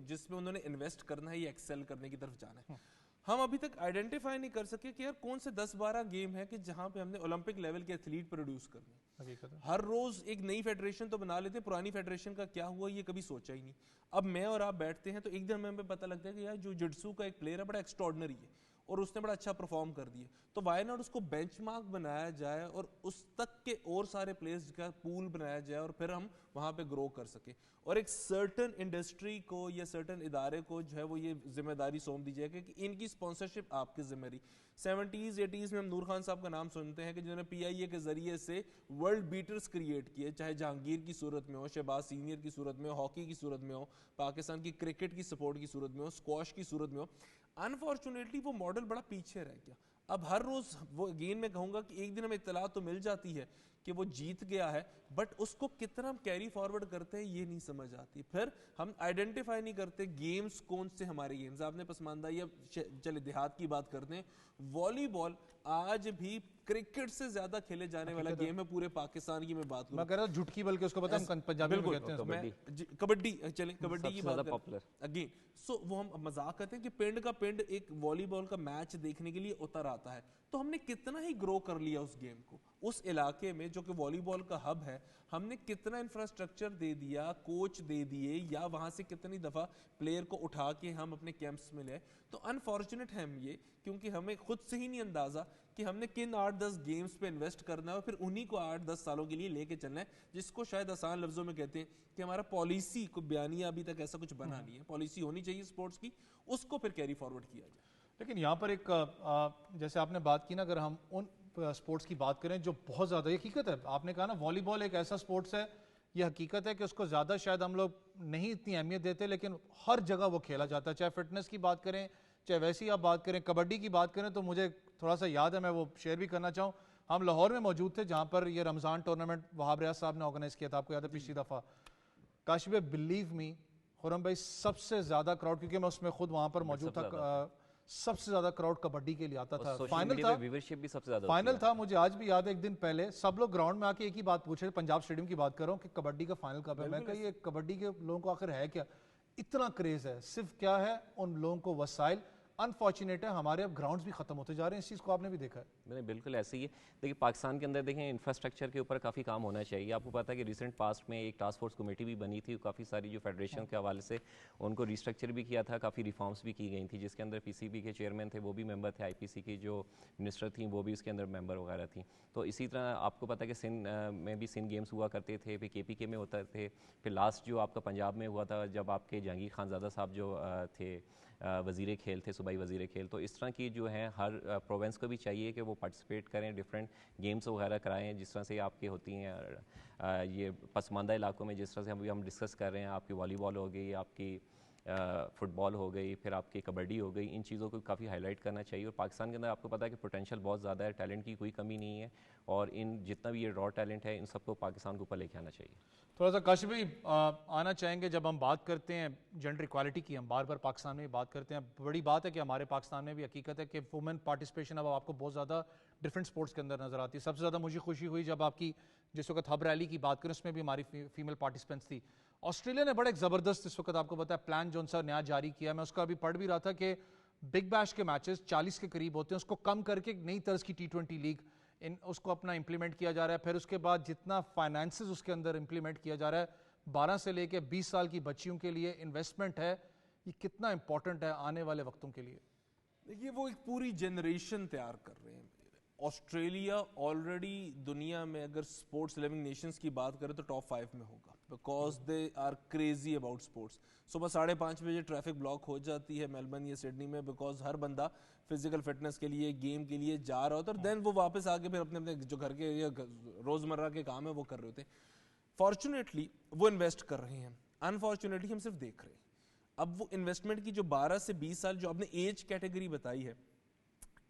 जिसमें उन्होंने इन्वेस्ट करना है, ये एक्सेल करने की तरफ जाना है। हम अभी तक आइडेंटिफाई नहीं कर सके कि यार कौन से 10-12 गेम है कि जहां पे हमने ओलंपिक लेवल के एथलीट प्रोड्यूस करने। हर रोज एक नई फेडरेशन तो बना लेते हैं, पुरानी फेडरेशन का क्या हुआ ये कभी सोचा ही नहीं। अब मैं और आप बैठते हैं तो एक दिन हमें पता लगता है कि यार जो जिट्सू का एक प्लेयर है बड़ा एक्स्ट्रॉर्डनरी है और उसने बड़ा अच्छा परफॉर्म कर दिया, तो वाई नॉट उसको बेंचमार्क बनाया जाए और उस तक के और सारे प्लेयर्स का पूल बनाया जाए और फिर हम वहां पे ग्रो कर सके। और एक सर्टन इंडस्ट्री को या सर्टन इदारे को जो है वो ये जिम्मेदारी सौंप दी जाएगी कि इनकी स्पॉन्सरशिप आपकी जिम्मेदारी। 70s 80s में हम नूर खान साहब का नाम सुनते हैं कि जिन्होंने PIA के जरिए से वर्ल्ड बीटर्स क्रिएट किए, चाहे जहांगीर की सूरत में हो, शहबाज सीनियर की सूरत में हो, हॉकी की सूरत में हो, पाकिस्तान की क्रिकेट की सपोर्ट की सूरत में हो, स्क्वाश की सूरत में हो। अनफॉर्चुनेटली वो मॉडल बड़ा पीछे रह गया। अब हर रोज वो अगेन मैं कहूंगा कि एक दिन हमें इत्तला तो मिल जाती है कि वो जीत गया है, बट उसको कितना हम कैरी फॉरवर्ड करते हैं ये नहीं समझ आती। फिर हम आइडेंटिफाई नहीं करते गेम्स कौन से हमारे गेम्स। आपने पसमानदा या चले देहात की बात करते हैं, वॉलीबॉल आज भी क्रिकेट से ज्यादा खेले जाने वाला गेम है पूरे पाकिस्तान की। मैं बात करूं, मैं कह रहा हूं झुटकी, बल्कि उसको पता है पंजाबी में कहते हैं कबड्डी। चले कबड्डी की बात पॉपुलर अगेन। सो वो हम मजाक करते हैं कि पिंड का पिंड एक वॉलीबॉल का मैच देखने के लिए उतर आता है, तो हमने कितना ही ग्रो कर लिया उस गेम को। उस इलाके में जो कि वॉलीबॉल का हब है, हमने कितना इंफ्रास्ट्रक्चर दे दिया, कोच दे दिए, या वहां से कितनी दफा प्लेयर को उठा के हम अपने कैंप्स में ले। तो अनफॉर्चुनेट है हम ये, क्योंकि हमें खुद से ही नहीं अंदाजा कि हमने किन 8-10 गेम्स पे इन्वेस्ट करना है और फिर उन्हीं को 8-10 सालों के लिए लेके चलना है, जिसको शायद आसान लफ्जों में कहते हैं कि हमारा पॉलिसी को बयानिया अभी तक ऐसा कुछ बना नहीं है। पॉलिसी होनी चाहिए स्पोर्ट्स की, उसको फिर कैरी फॉरवर्ड किया जाए। लेकिन यहाँ पर एक जैसे आपने बात की ना, अगर हम उन स्पोर्ट्स की बात करें जो बहुत ज़्यादा, ये हकीकत है, आपने कहा ना वॉलीबॉल एक ऐसा स्पोर्ट्स है, ये हकीकत है कि उसको ज़्यादा शायद हम लोग नहीं इतनी अहमियत देते, लेकिन हर जगह वो खेला जाता है। चाहे फिटनेस की बात करें, चाहे वैसी आप बात करें, कबड्डी की बात करें, तो मुझे थोड़ा सा याद है, मैं वो शेयर भी करना चाहूँ। हम लाहौर में मौजूद थे जहाँ पर ये रमज़ान टूर्नामेंट वहाब रियाज साहब ने ऑर्गेनाइज किया था, आपको याद है पिछली दफ़ा। काशिफ बिलीव मी खुरम भाई, सबसे ज़्यादा क्राउड, क्योंकि मैं उसमें खुद वहाँ पर मौजूद था, सबसे ज्यादा क्राउड कबड्डी के लिए आता था। फाइनल था, व्यूअरशिप भी सबसे ज्यादा फाइनल था, मुझे आज भी याद है, एक दिन पहले सब लोग ग्राउंड में आके एक ही बात पूछ रहे, पंजाब स्टेडियम की बात कर रहा हूँ कि कबड्डी का फाइनल कब है। मैं कहा ये कबड्डी के लोगों को आखिर है क्या, इतना क्रेज है, सिर्फ क्या है उन लोगों को वसाइल। अनफॉर्चुनेट है हमारे अब ग्राउंड्स भी खत्म होते जा रहे हैं, इस चीज़ को आपने भी देखा है। मैंने बिल्कुल ऐसे ही है। देखिए पाकिस्तान के अंदर देखें इंफ्रास्ट्रक्चर के ऊपर काफ़ी काम होना चाहिए। आपको पता है कि रिसेंट पास्ट में एक टास्क फोर्स कमेटी भी बनी थी, काफ़ी सारी जो फेडरेशन के हवाले से उनको रिस्ट्रक्चर भी किया था, काफ़ी रिफॉर्म्स भी की गई थी, जिसके अंदर PCB के चेयरमैन थे वो भी मेंबर थे, IPC की जो मिनिस्टर थी वो भी उसके अंदर मेंबर वगैरह थी। तो इसी तरह आपको पता है कि सिंध में भी सिंध गेम्स हुआ करते थे, फिर KPK में होते थे, फिर लास्ट जो आपका पंजाब में हुआ था जब आपके जहांगीर खानज़ादा साहब जो थे वज़ीर खेल थे, सूबाई वज़ीर खेल। तो इस तरह की जो है हर प्रोविंस को भी चाहिए कि वो पार्टिसिपेट करें, डिफरेंट गेम्स वगैरह कराएं, जिस तरह से आपकी होती हैं ये पसमानदा इलाकों में, जिस तरह से हम डिस्कस कर रहे हैं, आपकी वॉलीबॉल हो गई, आपकी फुटबॉल हो गई, फिर आपकी कबड्डी हो गई, इन चीज़ों को काफ़ी हाईलाइट करना चाहिए। और पाकिस्तान के अंदर आपको पता है कि पोटेंशियल बहुत ज़्यादा है, टैलेंट की कोई कमी नहीं है, और इन जितना भी ये रॉ टैलेंट है इन सबको पाकिस्तान को ऊपर लेके आना चाहिए। थोड़ा सा काशिफ भाई आना चाहेंगे, जब हम बात करते हैं जेंडर इक्वालिटी की, हम बार बार पाकिस्तान में बात करते हैं, बड़ी बात है कि हमारे पाकिस्तान में भी हकीकत है कि वुमेन पार्टिसिपेशन अब आपको बहुत ज़्यादा डिफरेंट स्पोर्ट्स के अंदर नजर आती है। सबसे ज़्यादा मुझे खुशी हुई जब आपकी जिस वक्त हब रैली की बात करें उसमें भी हमारी फीमेल पार्टिसिपेंट्स थी। ऑस्ट्रेलिया ने बड़ा एक ज़बरदस्त इस वक्त आपको पता है प्लान जो सा नया जारी किया, मैं उसका अभी पढ़ भी रहा था कि बिग बैश के मैचेस 40 के करीब होते हैं, उसको कम करके एक नई तर्ज की T20 लीग उसको अपना इंप्लीमेंट किया जा रहा है। फिर उसके बाद जितना फाइनेंसेस उसके अंदर इंप्लीमेंट किया जा रहा है, 12 से लेके 20 साल की बच्चियों के लिए इन्वेस्टमेंट है, ये कितना इंपॉर्टेंट है आने वाले वक्तों के लिए। देखिए वो एक पूरी जनरेशन तैयार कर रहे हैं। ऑस्ट्रेलिया ऑलरेडी दुनिया में अगर स्पोर्ट्स लिविंग नेशंस की बात करें तो टॉप 5 में होगा, because they are crazy about sports. सुबह 5:30 बजे ट्रैफिक ब्लॉक हो जाती है मेलबर्न या सिडनी में, बिकॉज हर बंदा फिजिकल फिटनेस के लिए गेम के लिए जा रहा होता है, और देन वो वापस आके फिर अपने अपने जो घर के या रोजमर्रा के काम है वो कर रहे होते हैं। फॉर्चुनेटली वो इन्वेस्ट कर रहे हैं, अनफॉर्चुनेटली हम सिर्फ देख रहे हैं। अब वो इन्वेस्टमेंट की जो 12 से 20 साल जो आपने एज कैटेगरी बताई है,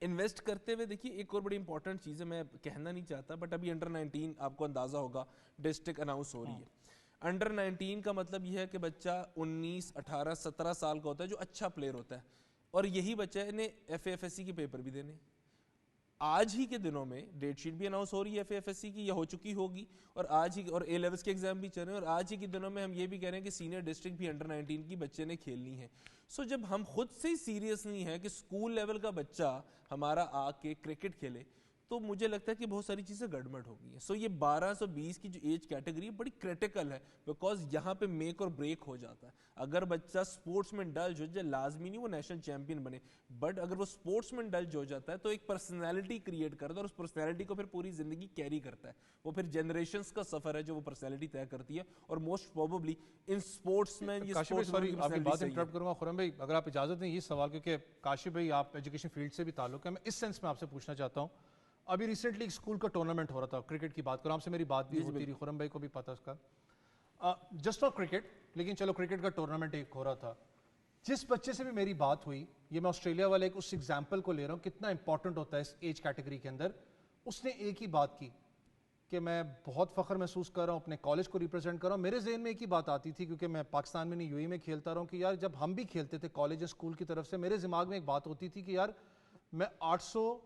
इन्वेस्ट करते हुए देखिए एक और बड़ी इंपॉर्टेंट चीज़ है, मैं कहना नहीं चाहता बट अभी अंडर 19 आपको अंदाजा होगा डिस्ट्रिक्ट अनाउंस हो रही है। अंडर 19 का मतलब यह है कि बच्चा 19, 18, 17 साल का होता है जो अच्छा प्लेयर होता है, और यही बच्चा ने FAFSC के पेपर भी देने। आज ही के दिनों में डेट शीट भी अनाउंस हो रही है FAFSC की, या हो चुकी होगी, और आज ही और A-levels के एग्जाम भी चल रहे हैं, और आज ही के दिनों में हम ये भी कह रहे हैं कि सीनियर डिस्ट्रिक्ट भी अंडर 19 की बच्चे ने खेलनी है। सो जब हम खुद से ही सीरियस नहीं है कि स्कूल लेवल का बच्चा हमारा आके क्रिकेट खेले, तो मुझे लगता है कि बहुत सारी चीज़ें गड़बड़ हो गई हैं। सो ये 12 से 20 की जो एज कैटेगरी है बड़ी क्रिटिकल है, बिकॉज यहाँ पे मेक और ब्रेक हो जाता है। अगर बच्चा स्पोर्ट्स में इंडल्ज हो जाए, लाजमी नहीं वो नेशनल चैंपियन बने, बट अगर वो स्पोर्ट्स में इंडल्ज हो जाता है तो एक पर्सनैलिटी क्रिएट करता है, और उस पर्सनैलिटी को फिर पूरी जिंदगी कैरी करता है। वो फिर जनरेशंस का सफर है जो वो पर्सनैलिटी तय करती है, और मोस्ट प्रोबेबली इन स्पोर्ट्स में ये सॉरी आपकी बात इंटरप्ट करूंगा खुरम भाई, अगर आप इजाजत दें ये सवाल, क्योंकि काशिफ भाई आप एजुकेशन फील्ड से भी ताल्लुक है, मैं इस सेंस में आपसे पूछना चाहता हूँ। अभी रिसेंटली एक स्कूल का टूर्नामेंट हो रहा था, क्रिकेट की बात करो, आपसे मेरी बात भी होती रही, खुरम भाई को भी पता उसका, जस्ट फॉर क्रिकेट, लेकिन चलो क्रिकेट का टूर्नामेंट एक हो रहा था। जिस बच्चे से भी मेरी बात हुई, ये मैं ऑस्ट्रेलिया वाले एक उस एग्जाम्पल को ले रहा हूँ कितना इंपॉर्टेंट होता है इस एज कैटेगरी के अंदर, उसने एक ही बात की कि मैं बहुत फख्र महसूस कर रहा हूँ, अपने कॉलेज को रिप्रेजेंट कर रहा हूँ। मेरे जहन में एक ही बात आती थी, क्योंकि मैं पाकिस्तान में नहीं UAE में खेलता रहा हूँ, कि यार जब हम भी खेलते थे कॉलेज स्कूल की तरफ से, मेरे दिमाग में एक बात होती थी कि यार मैं 800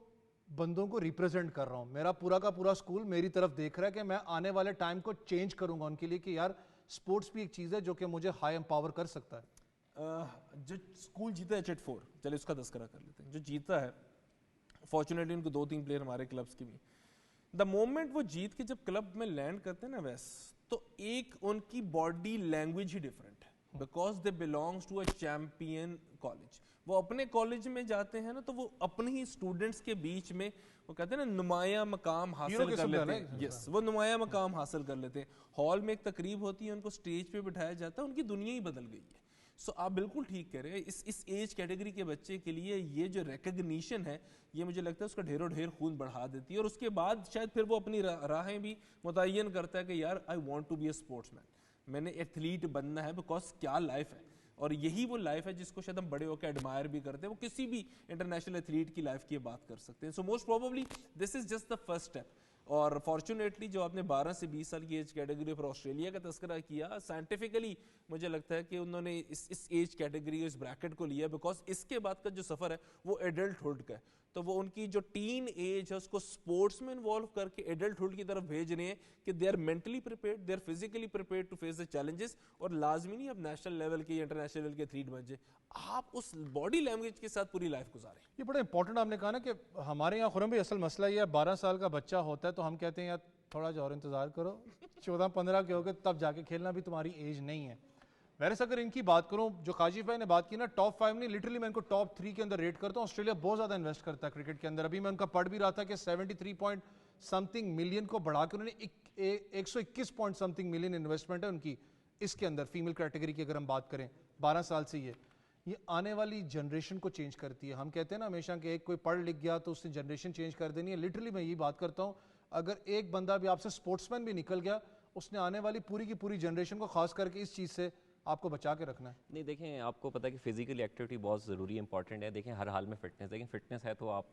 बंदों को रिप्रेजेंट कर रहा हूँ, मेरा पूरा का पूरा स्कूल मेरी तरफ देख रहा है कि मैं आने वाले टाइम को चेंज करूंगा उनके लिए, कि यार स्पोर्ट्स भी एक चीज़ है जो कि मुझे हाई एम्पावर कर सकता है। जो स्कूल जीता है H4, चलिए उसका तस्करा कर लेते हैं। जो जीता है, फॉर्चुनेटली उनको 2-3 प्लेयर हमारे क्लब्स के भी, द मोमेंट वो जीत के जब क्लब में लैंड करते हैं ना वैस, तो एक उनकी बॉडी लैंग्वेज ही डिफरेंट है, because they belongs to a champion college. वो अपने कॉलेज में जाते हैं ना, तो वो अपने ही स्टूडेंट्स के बीच में वो कहते हैं ना नुमाया मकाम हासिल कर लेते हैं। यस, वो नुमाया मकाम हासिल कर लेते हैं। हॉल में एक तकरीब होती है, उनको स्टेज पे बिठाया जाता है, उनकी दुनिया ही बदल गई है। सो आप बिल्कुल ठीक कह रहे हैं, इस एज कैटेगरी के बच्चे के लिए ये जो रिकग्निशन है, ये मुझे लगता है उसका ढेरों ढेर खून बढ़ा देती है, और उसके बाद शायद फिर वो अपनी राहें भी मुतय्यन करता है कि यार I want to be a sportsman, मैंने एथलीट बनना है, बिकॉज क्या लाइफ है, और यही वो लाइफ है जिसको शायद हम बड़े होकर एडमायर भी करते हैं। वो किसी भी इंटरनेशनल एथलीट की लाइफ की बात कर सकते हैं। So most probably this is just the first step. और फॉर्चुनेटली जो आपने 12 से 20 साल की एज कैटेगरी पर ऑस्ट्रेलिया का तस्करा किया, साइंटिफिकली मुझे लगता है कि उन्होंने इस एज कैटेगरी, इस ब्रैकेट को लिया, बिकॉज इसके बाद का जो सफ़र है वो एडल्टहुड का है। तो वो उनकी जो टीन एज है उसको स्पोर्ट्स में इन्वॉल्व करके एडल्टहुड की तरफ भेज रहे हैं कि they are mentally prepared, they are physically prepared to face the challenges, और लाजमी नहीं आप नेशनल लेवल के, इंटरनेशनल लेवल के एथलीट बन जाए, आप उस बॉडी लैंग्वेज के साथ पूरी लाइफ गुजारें। ये बड़ा इंपॉर्टेंट आपने कहा ना कि हमारे यहाँ खुरम भी असल मसला ये है, 12 साल का बच्चा होता है तो हम कहते हैं यार थोड़ा जो और इंतजार करो, 14-15 के हो गए तब जाके खेलना, भी तुम्हारी एज नहीं है। वैसे अगर इनकी बात करूं, जो काशिफ भाई ने बात की ना, टॉप 5 नहीं, लिटरली मैं इनको टॉप 3 के अंदर रेट करता हूं। ऑस्ट्रेलिया बहुत ज्यादा इन्वेस्ट करता है क्रिकेट के अंदर। अभी मैं उनका पढ़ भी रहा था कि 73 पॉइंट समथिंग मिलियन को बढ़ा के उन्होंने 121 पॉइंट समथिंग मिलियन इन्वेस्टमेंट है उनकी इसके अंदर, फीमेल कैटेगरी की अगर हम बात करें 12 साल से। ये आने वाली जनरेशन को चेंज करती है। हम कहते हैं ना हमेशा कि एक कोई पढ़ लिख गया तो उसने जनरेशन चेंज कर देनी है। लिटरली मैं यही बात करता हूँ, अगर एक बंदा भी आपसे स्पोर्ट्समैन भी निकल गया, उसने आने वाली पूरी की पूरी जनरेशन को खास करके इस चीज़ से आपको बचा के रखना है? नहीं देखें, आपको पता है कि फिजिकल एक्टिविटी बहुत ज़रूरी इंपॉर्टेंट है। देखें हर हाल में फिटनेस, देखें फिटनेस है तो आप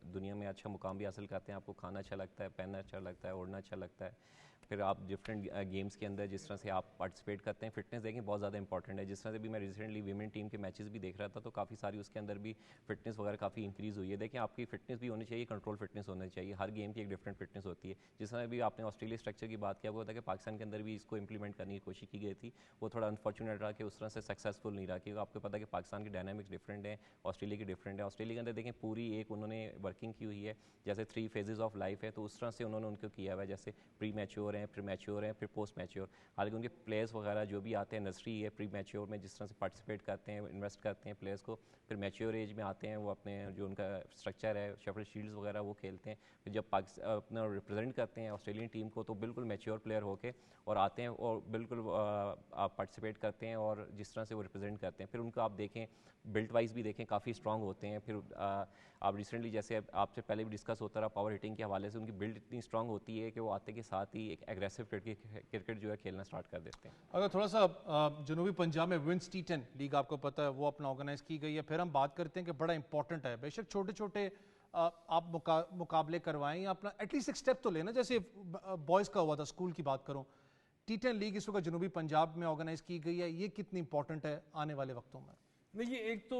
दुनिया में अच्छा मुकाम भी हासिल करते हैं। आपको खाना अच्छा लगता है, पहनना अच्छा लगता है, ओढ़ना अच्छा लगता है, फिर आप डिफरेंट गेम्स के अंदर जिस तरह से आप पार्टिसिपेट करते हैं, फिटनेस देखें बहुत ज़्यादा इंपॉर्टेंट है। जिस तरह से भी मैं रिसेंटली वीमेन टीम के मैचेस भी देख रहा था, तो काफ़ी सारी उसके अंदर भी फिटनेस वगैरह काफ़ी इंक्रीज़ हुई है। देखें आपकी फिटनेस भी होनी चाहिए, कंट्रोल फिटनेस होनी चाहिए। हर गेम की एक डिफरेंट फिटनेस होती है। जिस तरह भी आपने ऑस्ट्रेलिया स्ट्रक्चर की बात किया, वो होता है कि पाकिस्तान के अंदर भी इसको इंप्लीमेंट करने की कोशिश की गई थी। वो थोड़ा अनफॉर्चुनेट रहा कि उस तरह से सक्सेसफुल नहीं रहा, क्योंकि आपको पता है कि पाकिस्तान की डायनामिक्स डिफरेंट है, ऑस्ट्रेलिया की डिफरेंट है। ऑस्ट्रेलिया के अंदर देखें पूरी एक उन्होंने वर्किंग की हुई है, जैसे 3 फेजेस ऑफ लाइफ है, तो उस तरह से उन्होंने उनको किया हुआ है। जैसे प्री मैच्योर हैं, फिर मैच्योर हैं, फिर पोस्ट मैच्योर। हालांकि उनके प्लेयर्स वगैरह जो भी आते हैं, नर्सरी है, प्री मैच्योर में जिस तरह से पार्टिसिपेट करते हैं, इन्वेस्ट करते हैं प्लेयर्स को, फिर मैच्योर एज में आते हैं, वो अपने जो उनका स्ट्रक्चर है, शेफील्ड शील्ड्स वगैरह वो खेलते हैं। फिर जब पाकिस्तान अपना रिप्रेजेंट करते हैं ऑस्ट्रेलियन टीम को, तो बिल्कुल मैच्योर प्लेयर होके और आते हैं और बिल्कुल आप पार्टिसिपेट करते हैं और जिस तरह से वो रिप्रेजेंट करते हैं। फिर उनको आप देखें बिल्ट वाइज भी देखें, काफ़ी स्ट्रॉन्ग होते हैं। फिर आप रिसेंटली जैसे आपसे पहले भी डिस्कस होता रहा पावर हिटिंग के हवाले से, उनकी बिल्ड इतनी स्ट्रॉन्ग होती है कि वो आते के साथ ही एक एग्रेसिव क्रिकेट जो है खेलना स्टार्ट कर देते हैं। अगर थोड़ा सा जनूबी पंजाब में विंस T10 लीग आपको पता है वो अपना ऑर्गेनाइज की गई है, फिर हम बात करते हैं कि बड़ा इंपॉर्टेंट है, बेशक छोटे छोटे आप मुकाबले करवाएं या अपना एटलीस्ट एक स्टेप तो लेना, जैसे बॉयज़ का हुआ था, स्कूल की बात करूं, T10 लीग इस वक्त जनूबी पंजाब में ऑर्गेनाइज की गई है, ये कितनी इंपॉर्टेंट है आने वाले वक्तों में? देखिए, एक तो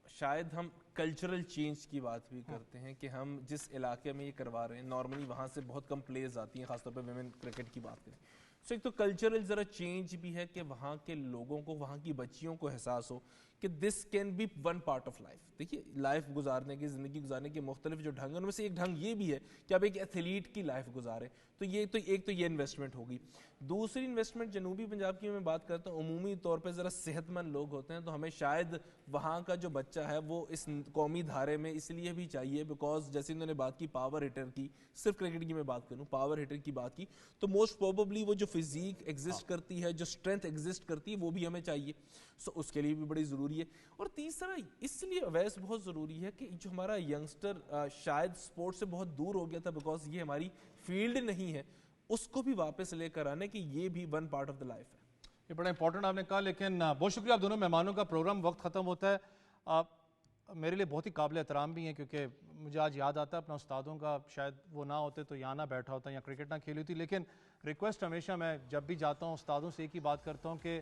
शायद हम कल्चरल चेंज की बात भी करते हैं कि हम जिस इलाके में ये करवा रहे हैं, नॉर्मली वहाँ से बहुत कम प्लेयर्स आती हैं, खासतौर पर वुमेन क्रिकेट की बात करें। सो एक तो कल्चरल ज़रा चेंज भी है कि वहाँ के लोगों को, वहाँ की बच्चियों को एहसास हो कि this can be one part of life. देखिए, लाइफ गुजारने की, ज़िंदगी गुजारने के मुख्तलिफ जो ढंग है, उनमें से एक ढंग ये भी है कि आप एक एथलीट की लाइफ गुजारें। तो ये इन्वेस्टमेंट होगी। दूसरी इन्वेस्टमेंट जनूबी पंजाब की मैं बात करता हूँ, अमूमी तौर पर ज़रा सेहतमंद लोग होते हैं, तो हमें शायद वहाँ का जो बच्चा है वो इस कौमी धारे में इसलिए भी चाहिए बिकॉज जैसे इन्होंने बात की पावर हिटर की, सिर्फ क्रिकेट की मैं बात करूँ, पावर हिटर की बात की, तो मोस्ट प्रोबेबली वो जो फिजिक एग्जिस्ट करती है, जो स्ट्रेंथ एग्जिस्ट करती है, वो भी हमें चाहिए। सो उसके लिए भी बड़ी ज़रूरी है। और तीसरा इसलिए अवेयरनेस बहुत ज़रूरी है कि जो हमारा यंगस्टर शायद स्पोर्ट्स से बहुत दूर हो गया था बिकॉज ये हमारी फील्ड नहीं है, उसको भी वापस लेकर आने की ये भी one part of the life है। ये बड़ा इंपॉर्टेंट आपने कहा, लेकिन बहुत शुक्रिया आप दोनों मेहमानों का। प्रोग्राम वक्त ख़त्म होता है, आप मेरे लिए बहुत ही काबिल एहतराम भी हैं, क्योंकि मुझे आज याद आता है अपना उस्तादों का, शायद वो ना होते तो यहाँ ना बैठा होता या क्रिकेट ना खेली होती। लेकिन रिक्वेस्ट हमेशा मैं जब भी जाता हूँ उस्तादों से एक ही बात करता हूँ कि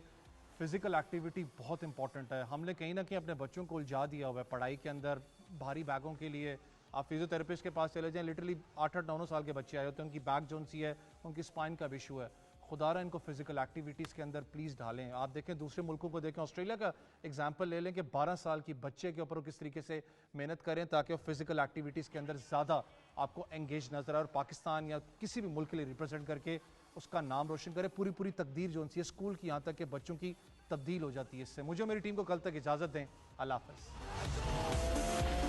फ़िज़िकल एक्टिविटी बहुत इंपॉर्टेंट है। हमने कहीं ना कहीं अपने बच्चों को उलझा दिया हुआ है पढ़ाई के अंदर, भारी बैगों के लिए। आप फिजियोथेरेपिस्ट के पास चले जाएं, लिटरली 8-9 साल के बच्चे आए होते हैं, उनकी बैक जोन सी है, उनकी स्पाइन का इशू है। खुदारा इनको फिजिकल एक्टिविटीज़ के अंदर प्लीज़ डालें। आप देखें दूसरे मुल्कों को देखें, ऑस्ट्रेलिया का एग्जांपल ले लें कि 12 साल की बच्चे के ऊपर वो किस तरीके से मेहनत करें ताकि वो फिजिकल एक्टिविटीज़ के अंदर ज़्यादा आपको एंगेज नजर आए और पाकिस्तान या किसी भी मुल्क के लिए रिप्रेजेंट करके उसका नाम रोशन करे। पूरी तकदीर जो उनसी है स्कूल की, यहाँ तक कि बच्चों की तब्दील हो जाती है इससे। मुझे मेरी टीम को कल तक इजाज़त दें। अल्लाह हाफ़िज़।